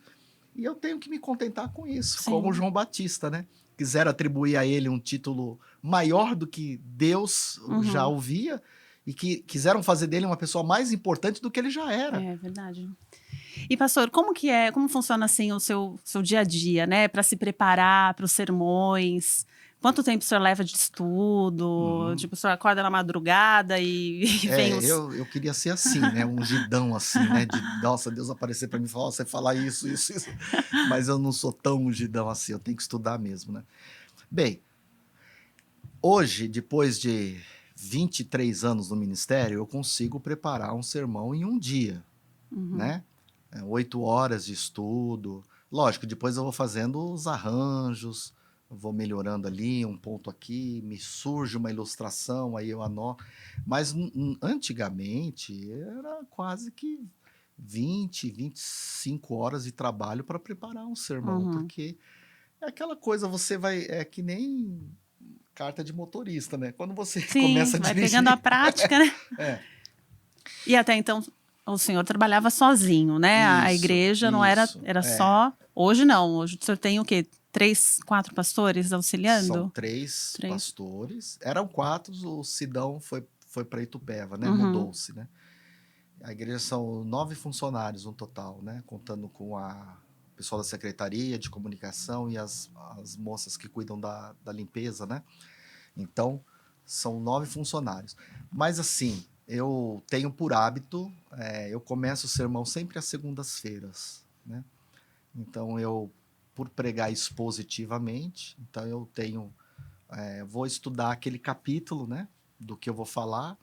e eu tenho que me contentar com isso, como sim, João Batista, né? Quiseram atribuir a ele um título maior do que Deus já uhum, ouvia, e que quiseram fazer dele uma pessoa mais importante do que ele já era. é verdade. E pastor, como funciona assim o seu dia a dia, né? Para se preparar para os sermões? Quanto tempo o senhor leva de estudo? Uhum. Tipo, o senhor acorda na madrugada e, e vem os. Eu queria ser assim, né? Um ungidão assim, né? De, nossa, Deus aparecer para mim e falar, "Ó, você fala isso, isso, isso." Mas eu não sou tão ungidão assim, eu tenho que estudar mesmo, né? Bem, hoje, depois de 23 anos no ministério, eu consigo preparar um sermão em um dia, Uhum, né? 8 horas de estudo. Lógico, depois eu vou fazendo os arranjos, vou melhorando ali, um ponto aqui, me surge uma ilustração, aí eu anoto. Mas antigamente era quase que 25 horas de trabalho para preparar um sermão, uhum. porque é aquela coisa, você vai. É que nem carta de motorista, né? Quando você Sim, começa a vai pegando a dirigir. prática, né? É, E até então o senhor trabalhava sozinho, né? A isso, igreja não era, isso. era É. só. Hoje não. Hoje o senhor tem o quê? Três, quatro pastores São auxiliando? 3 Três. pastores. Eram 4, o Sidão foi para Itupeva, né? Uhum, Mudou-se, né? A igreja são 9 funcionários no total, né? Contando com o pessoal da secretaria de comunicação e as moças que cuidam da limpeza, né? Então, são 9 funcionários. Mas assim, eu tenho por hábito, eu começo o sermão sempre às segundas-feiras, né? Então, por pregar expositivamente, então eu tenho vou estudar aquele capítulo, né, do que eu vou falar.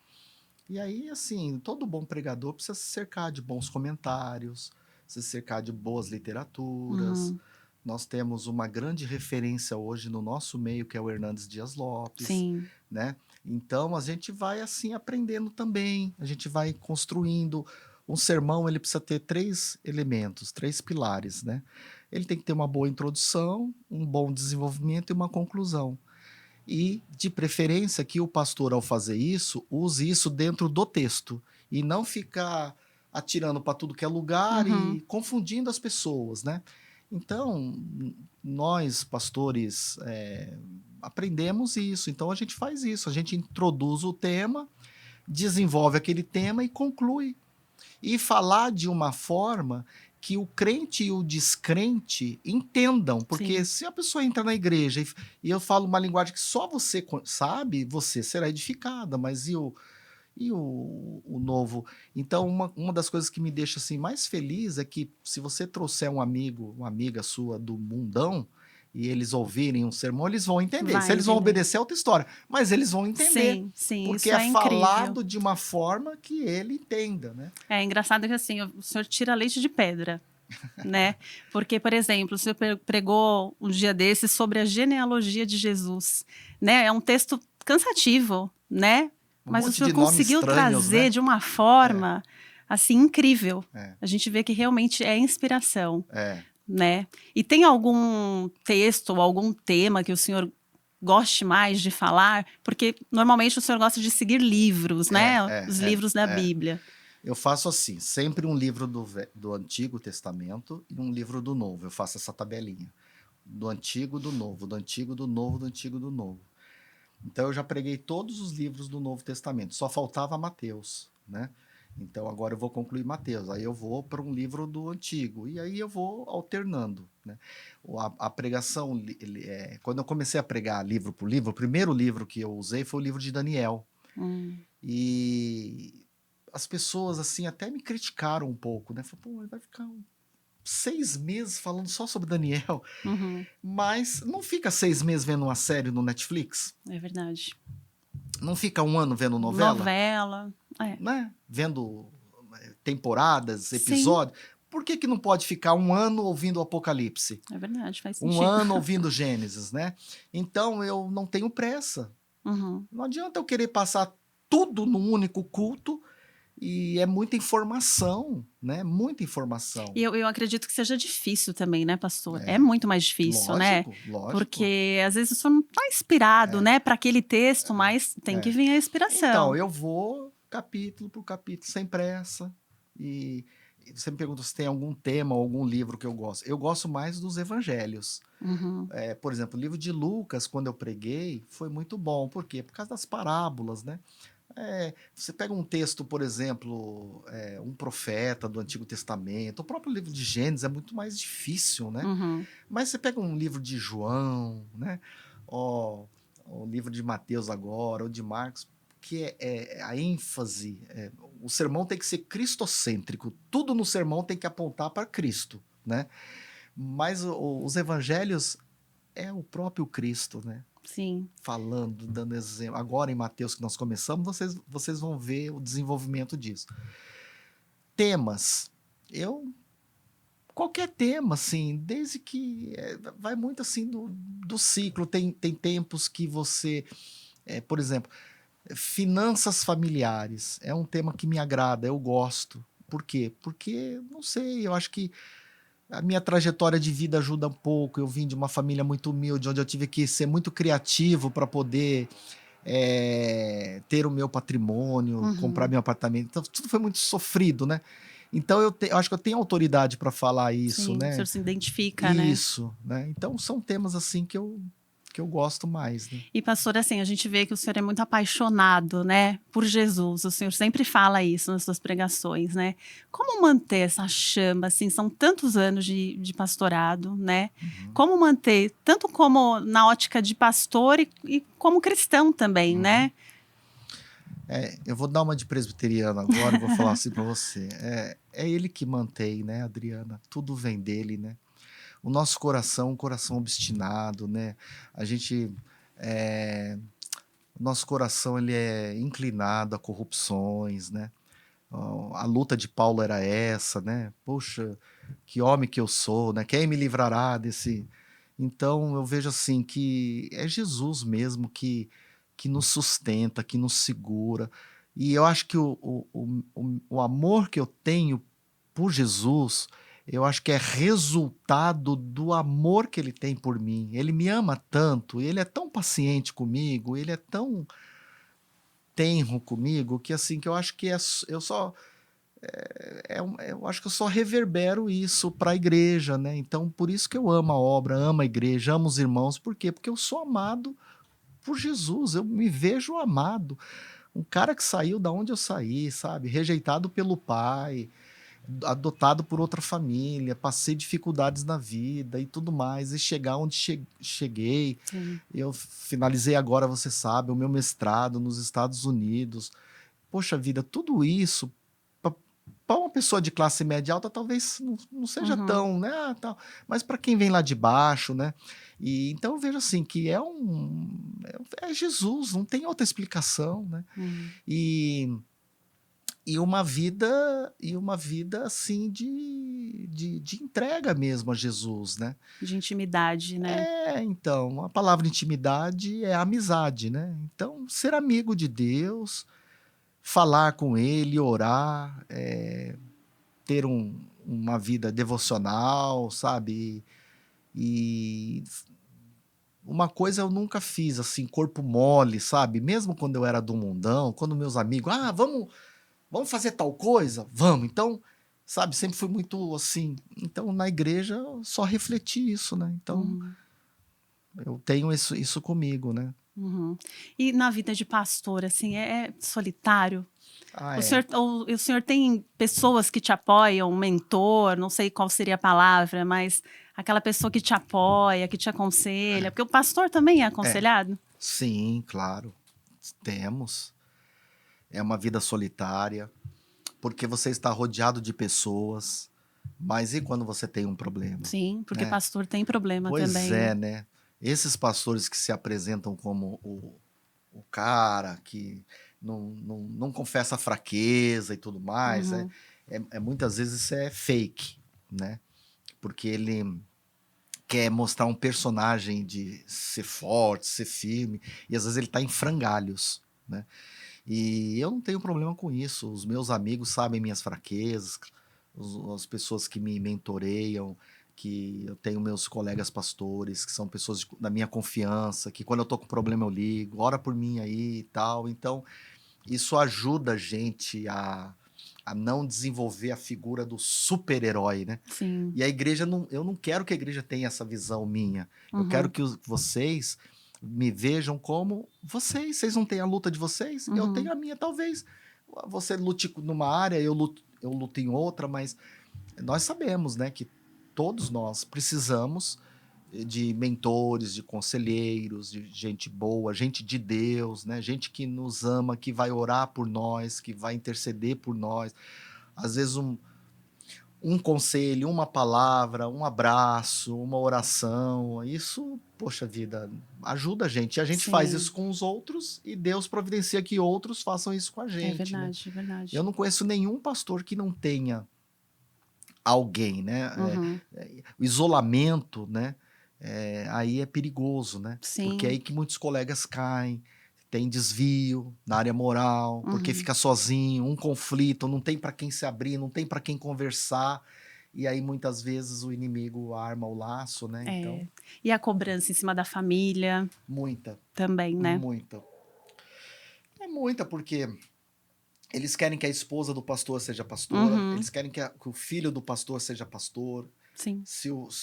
E aí, assim, todo bom pregador precisa se cercar de bons comentários, se cercar de boas literaturas. uhum, Nós temos uma grande referência hoje no nosso meio, que é o Hernandes Dias Lopes, sim. né? Então, a gente vai, assim, aprendendo também, a gente vai construindo. Um sermão, ele precisa ter 3 elementos, 3 pilares, né? Ele tem que ter uma boa introdução, um bom desenvolvimento e uma conclusão. E, de preferência, que o pastor, ao fazer isso, use isso dentro do texto e não ficar atirando para tudo que é lugar Uhum, e confundindo as pessoas, né? Então, nós, pastores, aprendemos isso. Então, a gente faz isso. A gente introduz o tema, desenvolve aquele tema e conclui. E falar de uma forma que o crente e o descrente entendam, porque sim. se a pessoa entra na igreja e eu falo uma linguagem que só você sabe, você será edificada, mas E o novo. Então, uma das coisas que me deixa assim mais feliz é que se você trouxer um amigo, uma amiga sua do mundão, e eles ouvirem um sermão, eles vão entender. Se Vai eles vão entender. obedecer é outra história, mas eles vão entender, Sim, sim, porque isso é é incrível. falado de uma forma que ele entenda, né? É engraçado que assim, o senhor tira leite de pedra, né? Porque, por exemplo, o senhor pregou um dia desses sobre a genealogia de Jesus, né? É um texto cansativo, né? Um Mas o monte senhor de nomes conseguiu estranhos, trazer né? de uma forma assim incrível. É, A gente vê que realmente é inspiração, é. né? E tem algum texto ou algum tema que o senhor goste mais de falar? Porque normalmente o senhor gosta de seguir livros, né? Os livros da É. Bíblia. Eu faço assim, sempre um livro do Antigo Testamento e um livro do Novo. Eu faço essa tabelinha. Do Antigo, do Novo, do Antigo, do Novo, do Antigo, do Novo. Então eu já preguei todos os livros do Novo Testamento. Só faltava Mateus, né? Então agora eu vou concluir Mateus. Aí eu vou para um livro do Antigo. E aí eu vou alternando, né? A pregação, quando eu comecei a pregar livro por livro, o primeiro livro que eu usei foi o livro de Daniel. E as pessoas, assim, até me criticaram um pouco, né? Falaram, pô, ele vai ficar 6 meses falando só sobre Daniel. Uhum, Mas não fica 6 meses vendo uma série no Netflix? é verdade. Não fica um ano vendo novela? Novela. É. Né? Vendo temporadas, Sim, episódios. Por que não pode ficar um ano ouvindo o Apocalipse? é verdade, faz Um sentido. ano ouvindo Gênesis, né? Então eu não tenho pressa. Uhum. Não adianta eu querer passar tudo num único culto e é muita informação, né? Muita informação. E eu acredito que seja difícil também, né, pastor? É muito mais difícil, né? Lógico, lógico. Porque às vezes o senhor não está inspirado, né, para aquele texto, mas tem que vir a inspiração. Então, eu vou capítulo por capítulo, sem pressa. E você me pergunta se tem algum tema ou algum livro que eu gosto. Eu gosto mais dos evangelhos. Uhum. Por exemplo, o livro de Lucas, quando eu preguei, foi muito bom. Por quê? Por causa das parábolas, né? Você pega um texto, por exemplo, um profeta do Antigo Testamento, o próprio livro de Gênesis é muito mais difícil, né? Uhum. Mas você pega um livro de João, né? O livro de Mateus agora, ou de Marcos, que é a ênfase. O sermão tem que ser cristocêntrico. Tudo no sermão tem que apontar para Cristo, né? Mas os evangelhos é o próprio Cristo, né? Sim. Falando, dando exemplo. Agora em Mateus que nós começamos, vocês vão ver o desenvolvimento disso. Temas. Qualquer tema, assim, desde que vai muito assim do ciclo. Tem tempos que você, por exemplo, finanças familiares é um tema que me agrada, eu gosto. Por quê? Porque, não sei, eu acho que a minha trajetória de vida ajuda um pouco. Eu vim de uma família muito humilde, onde eu tive que ser muito criativo para poder ter o meu patrimônio, comprar meu apartamento. Então, tudo foi muito sofrido, né? Então, eu acho que eu tenho autoridade para falar isso, Sim, o né? senhor se identifica, né? Isso, né? Então, são temas assim que eu gosto mais, né? E, pastor, assim, a gente vê que o senhor é muito apaixonado, né, por Jesus. O senhor sempre fala isso nas suas pregações, né? Como manter essa chama, assim, são tantos anos de pastorado, né? Como manter, tanto como na ótica de pastor e como cristão também, né? Eu vou dar uma de presbiteriano agora e vou falar assim para você. É ele que mantém, né, Adriana? Tudo vem dele, né? O nosso coração, um coração obstinado, né? A gente, o nosso coração ele é inclinado a corrupções, né? A luta de Paulo era essa, né? Poxa, que homem que eu sou, né? Quem me livrará desse? Então eu vejo assim que é Jesus mesmo que nos sustenta, que nos segura. E eu acho que o amor que eu tenho por Jesus, eu acho que é resultado do amor que ele tem por mim. Ele me ama tanto, ele é tão paciente comigo, ele é tão tenro comigo, que assim, que eu acho que eu só eu acho que eu só reverbero isso para a igreja, né? Então, por isso que eu amo a obra, amo a igreja, amo os irmãos. Por quê? Porque eu sou amado por Jesus, eu me vejo amado. Um cara que saiu da onde eu saí, sabe? Rejeitado pelo pai, adotado por outra família, passei dificuldades na vida e tudo mais, e chegar onde cheguei. Sim. Eu finalizei agora, você sabe, o meu mestrado nos Estados Unidos. poxa vida, tudo isso para uma pessoa de classe média alta talvez não seja Uhum. tão, né, tal, mas para quem vem lá de baixo, né? E então eu vejo assim que é Jesus, não tem outra explicação, né? Hum. E, e uma vida assim de entrega mesmo a Jesus, né? De intimidade, né? Então, a palavra intimidade é amizade, né? Então, ser amigo de Deus, falar com Ele, orar, ter uma vida devocional, sabe? E uma coisa eu nunca fiz, assim, corpo mole, sabe? Mesmo quando eu era do mundão, quando meus amigos, vamos fazer tal coisa? Vamos. Então, sabe, sempre fui muito assim. Então, na igreja, eu só refleti isso, né? Então, Uhum. eu tenho isso comigo, né? Uhum. E na vida de pastor, assim, é solitário? Ah, O senhor tem pessoas que te apoiam, um mentor, não sei qual seria a palavra, mas aquela pessoa que te apoia, que te aconselha, porque o pastor também é é. aconselhado? Sim, claro. Temos. É uma vida solitária, porque você está rodeado de pessoas, mas e quando você tem um problema, Sim, porque né? pastor tem problema Pois também, é, né? né? Esses pastores que se apresentam como o cara que não confessa fraqueza e tudo mais, Uhum. muitas vezes isso é fake, né? Porque ele quer mostrar um personagem de ser forte, ser firme, e às vezes ele está em frangalhos, né? E eu não tenho problema com isso. Os meus amigos sabem minhas fraquezas, as pessoas que me mentoreiam, que eu tenho meus colegas pastores, que são pessoas da minha confiança, que quando eu tô com problema eu ligo, ora por mim aí e tal. Então, isso ajuda a gente a não desenvolver a figura do super-herói, né? Sim. E a igreja eu não quero que a igreja tenha essa visão minha. Eu quero Uhum. que vocês me vejam como vocês não têm a luta de vocês, eu Uhum. tenho a minha, talvez. Você lute numa área, eu luto em outra, mas nós sabemos, né, que todos nós precisamos de mentores, de conselheiros, de gente boa, gente de Deus, né, gente que nos ama, que vai orar por nós, que vai interceder por nós. Às vezes um conselho, uma palavra, um abraço, uma oração, isso, poxa vida, ajuda a gente. E a gente faz Sim. isso com os outros e Deus providencia que outros façam isso com a É gente, né? verdade, é verdade. Eu não conheço nenhum pastor que não tenha alguém, né? Uhum. O isolamento, né? Aí é perigoso, né? Porque é Sim. aí que muitos colegas caem, tem desvio na área moral, porque Uhum. fica sozinho, um conflito, não tem para quem se abrir, não tem para quem conversar, e aí muitas vezes o inimigo arma o laço, né? Então, É. E a cobrança em cima da família muita, também, né? muita. É muita, porque eles querem que a esposa do pastor seja pastora, Uhum. eles querem que o filho do pastor seja pastor. Sim. Se o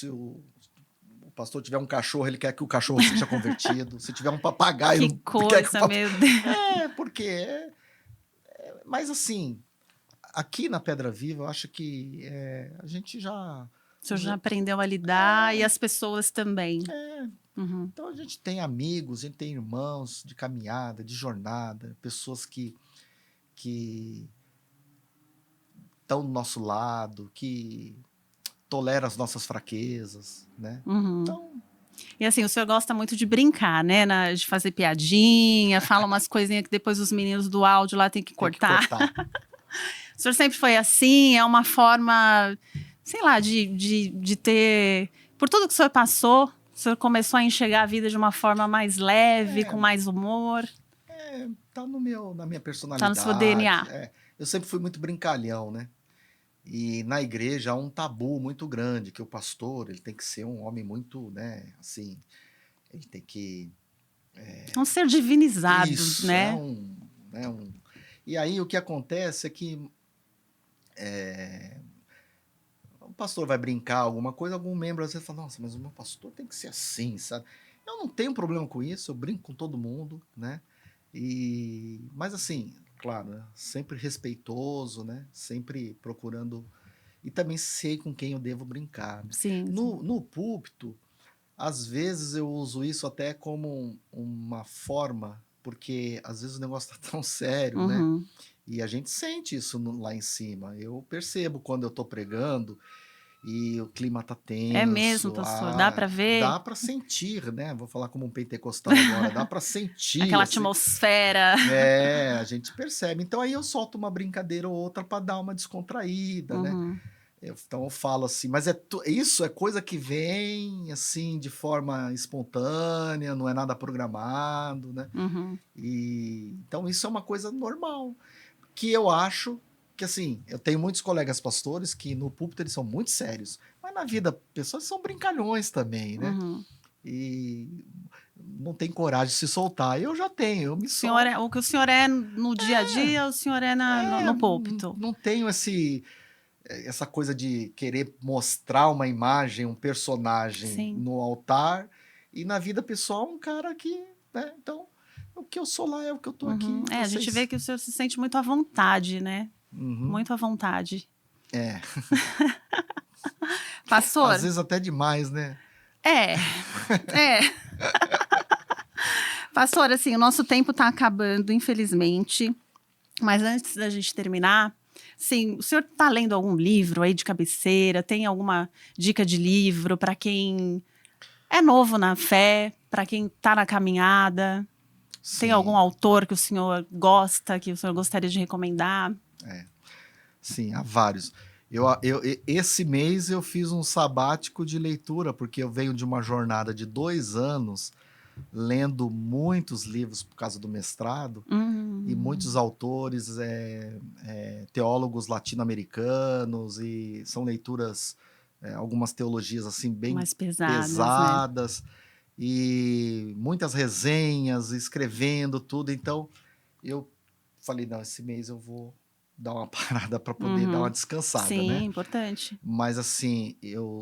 pastor tiver um cachorro, ele quer que o cachorro seja convertido. Se tiver um papagaio, Que não quer que o coisa, papagaio. meu Deus. Porque mas assim, aqui na Pedra Viva, eu acho que a gente já. O senhor já aprendeu a lidar e as pessoas também. Uhum. Então a gente tem amigos, a gente tem irmãos de caminhada, de jornada, pessoas que estão do nosso lado, que toleram as nossas fraquezas, né? Uhum. Então, E assim, o senhor gosta muito de brincar, né? De fazer piadinha, fala umas coisinhas que depois os meninos do áudio lá tem que tem que cortar. cortar. O senhor sempre foi assim? É uma forma, sei lá, de ter. Por tudo que o senhor passou, o senhor começou a enxergar a vida de uma forma mais leve, com É, mais humor. tá na minha Tá no seu DNA. personalidade. Eu sempre fui muito brincalhão, né? E na igreja há um tabu muito grande, que o pastor, ele tem que ser um homem muito, né, assim, ele tem que. É um ser divinizado, Isso, né? né, E aí o que acontece é que o pastor vai brincar alguma coisa, algum membro às vezes fala, nossa, mas o meu pastor tem que ser assim, sabe? Eu não tenho problema com isso, eu brinco com todo mundo, né? Mas assim, claro, né, sempre respeitoso, né? Sempre procurando. E também sei com quem eu devo brincar, né? Sim, sim. No púlpito, às vezes eu uso isso até como uma forma, porque às vezes o negócio tá tão sério, né? Uhum. E a gente sente isso lá em cima. Eu percebo quando eu estou pregando e o clima tá É mesmo, tenso, pastor? Dá para ver dá para sentir, né? Vou falar como um pentecostal agora, dá para sentir, aquela assim, atmosfera? a gente percebe. Então aí eu solto uma brincadeira ou outra para dar uma descontraída, né? Uhum, Então eu falo assim, mas isso é coisa que vem assim de forma espontânea, não é nada programado, né? uhum. E então isso é uma coisa normal, que eu acho que assim, eu tenho muitos colegas pastores que no púlpito eles são muito sérios, mas na vida pessoas são brincalhões também, né? Uhum. E não tem coragem de se soltar. Eu já tenho, eu me solto. O que o senhor é no dia a dia, o senhor é no púlpito. Não tenho essa coisa de querer mostrar uma imagem, um personagem Sim. no altar, e na vida pessoal um cara que, né? Então, o que eu sou lá é o que eu tô Uhum. aqui, A gente vê vocês. que o senhor se sente muito à vontade, né? Uhum. Muito à vontade. É, às Pastor, vezes até demais, né? é, é. Pastor, assim, o nosso tempo está acabando, infelizmente. Mas antes da gente terminar, sim, o senhor está lendo algum livro aí de cabeceira? Tem alguma dica de livro para quem é novo na fé, para quem está na caminhada? Tem algum Sim, autor que o senhor gosta, que o senhor gostaria de recomendar? sim, há vários. Esse mês eu fiz um sabático de leitura, porque eu venho de uma jornada de 2 anos lendo muitos livros por causa do mestrado, e muitos Hum, autores, teólogos latino-americanos, e são leituras, algumas teologias assim bem mais pesadas, né? pesadas, e muitas resenhas, escrevendo tudo. Então eu falei, não, esse mês eu vou dar uma parada para poder dar uma Uhum. descansada, Sim, né? importante. Mas assim,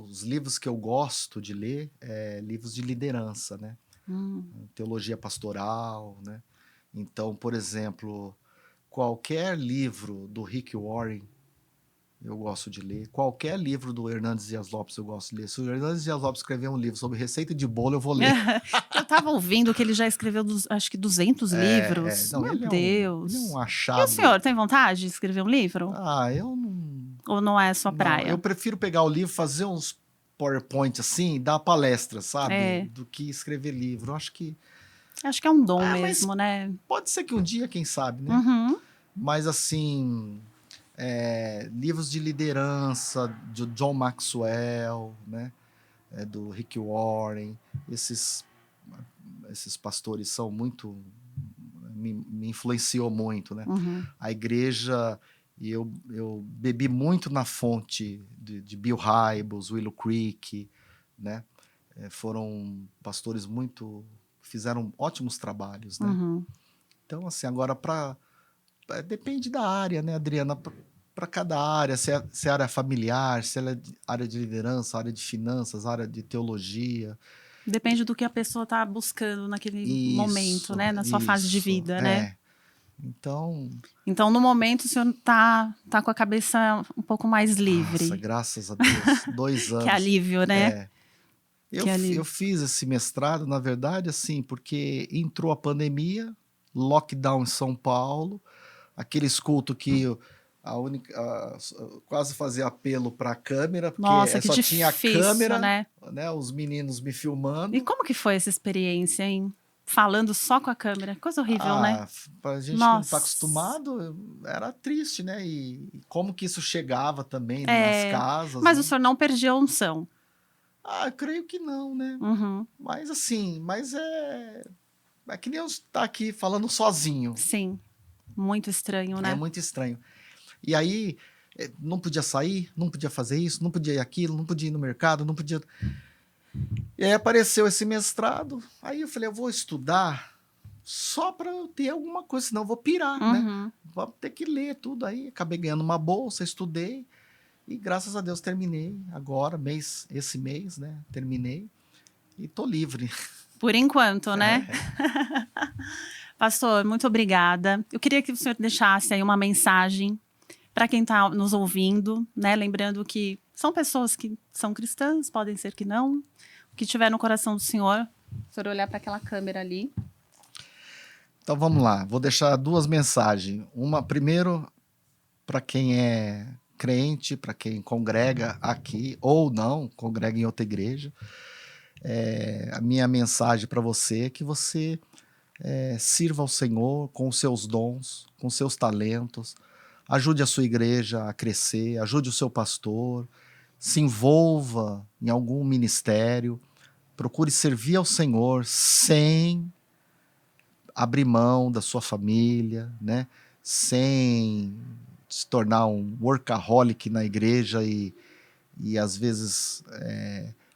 os livros que eu gosto de ler livros de liderança, né? Hum. Teologia pastoral, né? Então, por exemplo, qualquer livro do Rick Warren eu gosto de ler. Qualquer livro do Hernandes Dias Lopes eu gosto de ler. Se o Hernandes Dias Lopes escrever um livro sobre receita de bolo, eu vou ler. Eu estava ouvindo que ele já escreveu, acho que 200 livros. Não, Meu ele é um Deus. E o achado. senhor tem vontade de escrever um livro? Eu não. Ou não é a sua Não, eu praia? prefiro pegar o livro, fazer uns PowerPoint assim, e dar palestra, sabe? É, Do que escrever livro. Eu acho que. acho que é um dom Mas mesmo, né? pode ser que um dia, quem sabe, né? Uhum. Mas assim, livros de liderança, de John Maxwell, né? Do Rick Warren, esses, esses pastores são muito. Me influenciou muito, né? Uhum. A igreja, e eu bebi muito na fonte de Bill Hybels, Willow Creek, né? Foram pastores muito. Fizeram ótimos trabalhos, né? Uhum. Então, assim, agora depende da área, né, Adriana? Para cada área, se é área familiar, se ela é área de liderança, área de finanças, área de teologia. Depende do que a pessoa está buscando naquele momento, né? Na sua fase de Isso, vida, né? Então, Então, no momento, o senhor tá com a cabeça um pouco mais nossa, livre. graças a Deus, dois Que anos. alívio, né? Eu, Que eu alívio. fiz esse mestrado, na verdade, assim, porque entrou a pandemia, lockdown em São Paulo, aqueles cultos que quase fazia apelo para a câmera, porque Nossa, que só tinha a difícil, câmera, né? né, os meninos me E filmando. como que foi essa experiência, hein? Falando só com a câmera. Coisa horrível, né? Para gente que não está Nossa. acostumado, era triste, né? E como que isso chegava também nas É. casas, Mas o né? senhor não perdia a unção. Eu creio que não, né? Uhum. Mas assim, é que nem eu estar aqui falando sozinho. Sim. Muito estranho, É né? muito estranho. E aí, não podia sair, não podia fazer isso, não podia ir aquilo, não podia ir no mercado, não podia. E aí apareceu esse mestrado. Aí eu falei, eu vou estudar só para eu ter alguma coisa, senão eu vou pirar, né? Uhum. Vou ter que ler tudo aí. Acabei ganhando uma bolsa, estudei e graças a Deus terminei agora, esse mês, né? Terminei e tô livre. Por enquanto, né? Pastor, muito obrigada. Eu queria que o senhor deixasse aí uma mensagem para quem está nos ouvindo, né? Lembrando que são pessoas que são cristãs, podem ser que não. O que tiver no coração do senhor, o senhor olhar para aquela câmera ali. Então vamos lá, vou deixar duas mensagens. Uma primeiro para quem é crente, para quem congrega aqui ou não, congrega em outra igreja. A minha mensagem para você é que você sirva ao Senhor com os seus dons, com os seus talentos, ajude a sua igreja a crescer, ajude o seu pastor, se envolva em algum ministério, procure servir ao Senhor sem abrir mão da sua família, né? Sem se tornar um workaholic na igreja e às vezes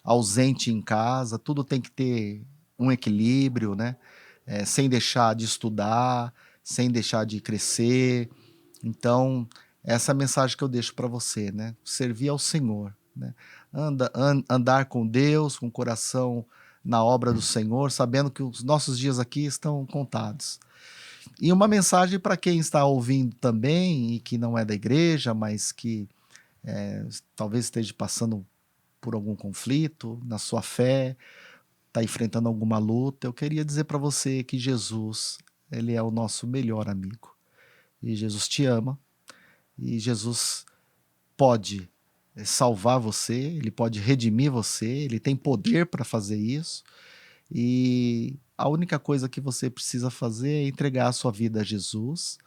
ausente em casa. Tudo tem que ter um equilíbrio, né? Sem deixar de estudar, sem deixar de crescer. Então, essa é a mensagem que eu deixo para você, né? Servir ao Senhor, né? Andar com Deus, com o coração na obra do Senhor, sabendo que os nossos dias aqui estão contados. E uma mensagem para quem está ouvindo também e que não é da igreja, mas que talvez esteja passando por algum conflito na sua fé, está enfrentando alguma luta. Eu queria dizer para você que Jesus, ele é o nosso melhor amigo. E Jesus te ama. E Jesus pode salvar você, ele pode redimir você, ele tem poder para fazer isso. E a única coisa que você precisa fazer é entregar a sua vida a Jesus,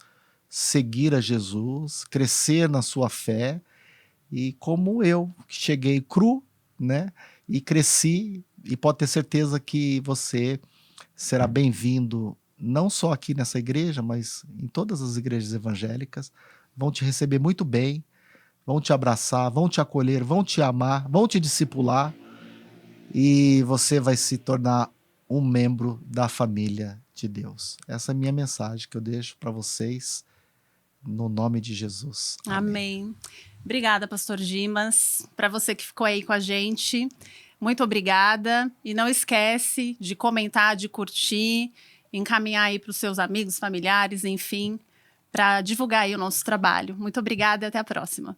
seguir a Jesus, crescer na sua fé. E como eu, que cheguei cru, né? E cresci, e pode ter certeza que você será bem-vindo, não só aqui nessa igreja, mas em todas as igrejas evangélicas. Vão te receber muito bem, vão te abraçar, vão te acolher, vão te amar, vão te discipular, e você vai se tornar um membro da família de Deus. Essa é a minha mensagem que eu deixo para vocês, no nome de Jesus. Amém. Obrigada, pastor Dimas. Para você que ficou aí com a gente, muito obrigada. E não esquece de comentar, de curtir, encaminhar aí para os seus amigos, familiares, enfim, para divulgar aí o nosso trabalho. Muito obrigada e até a próxima.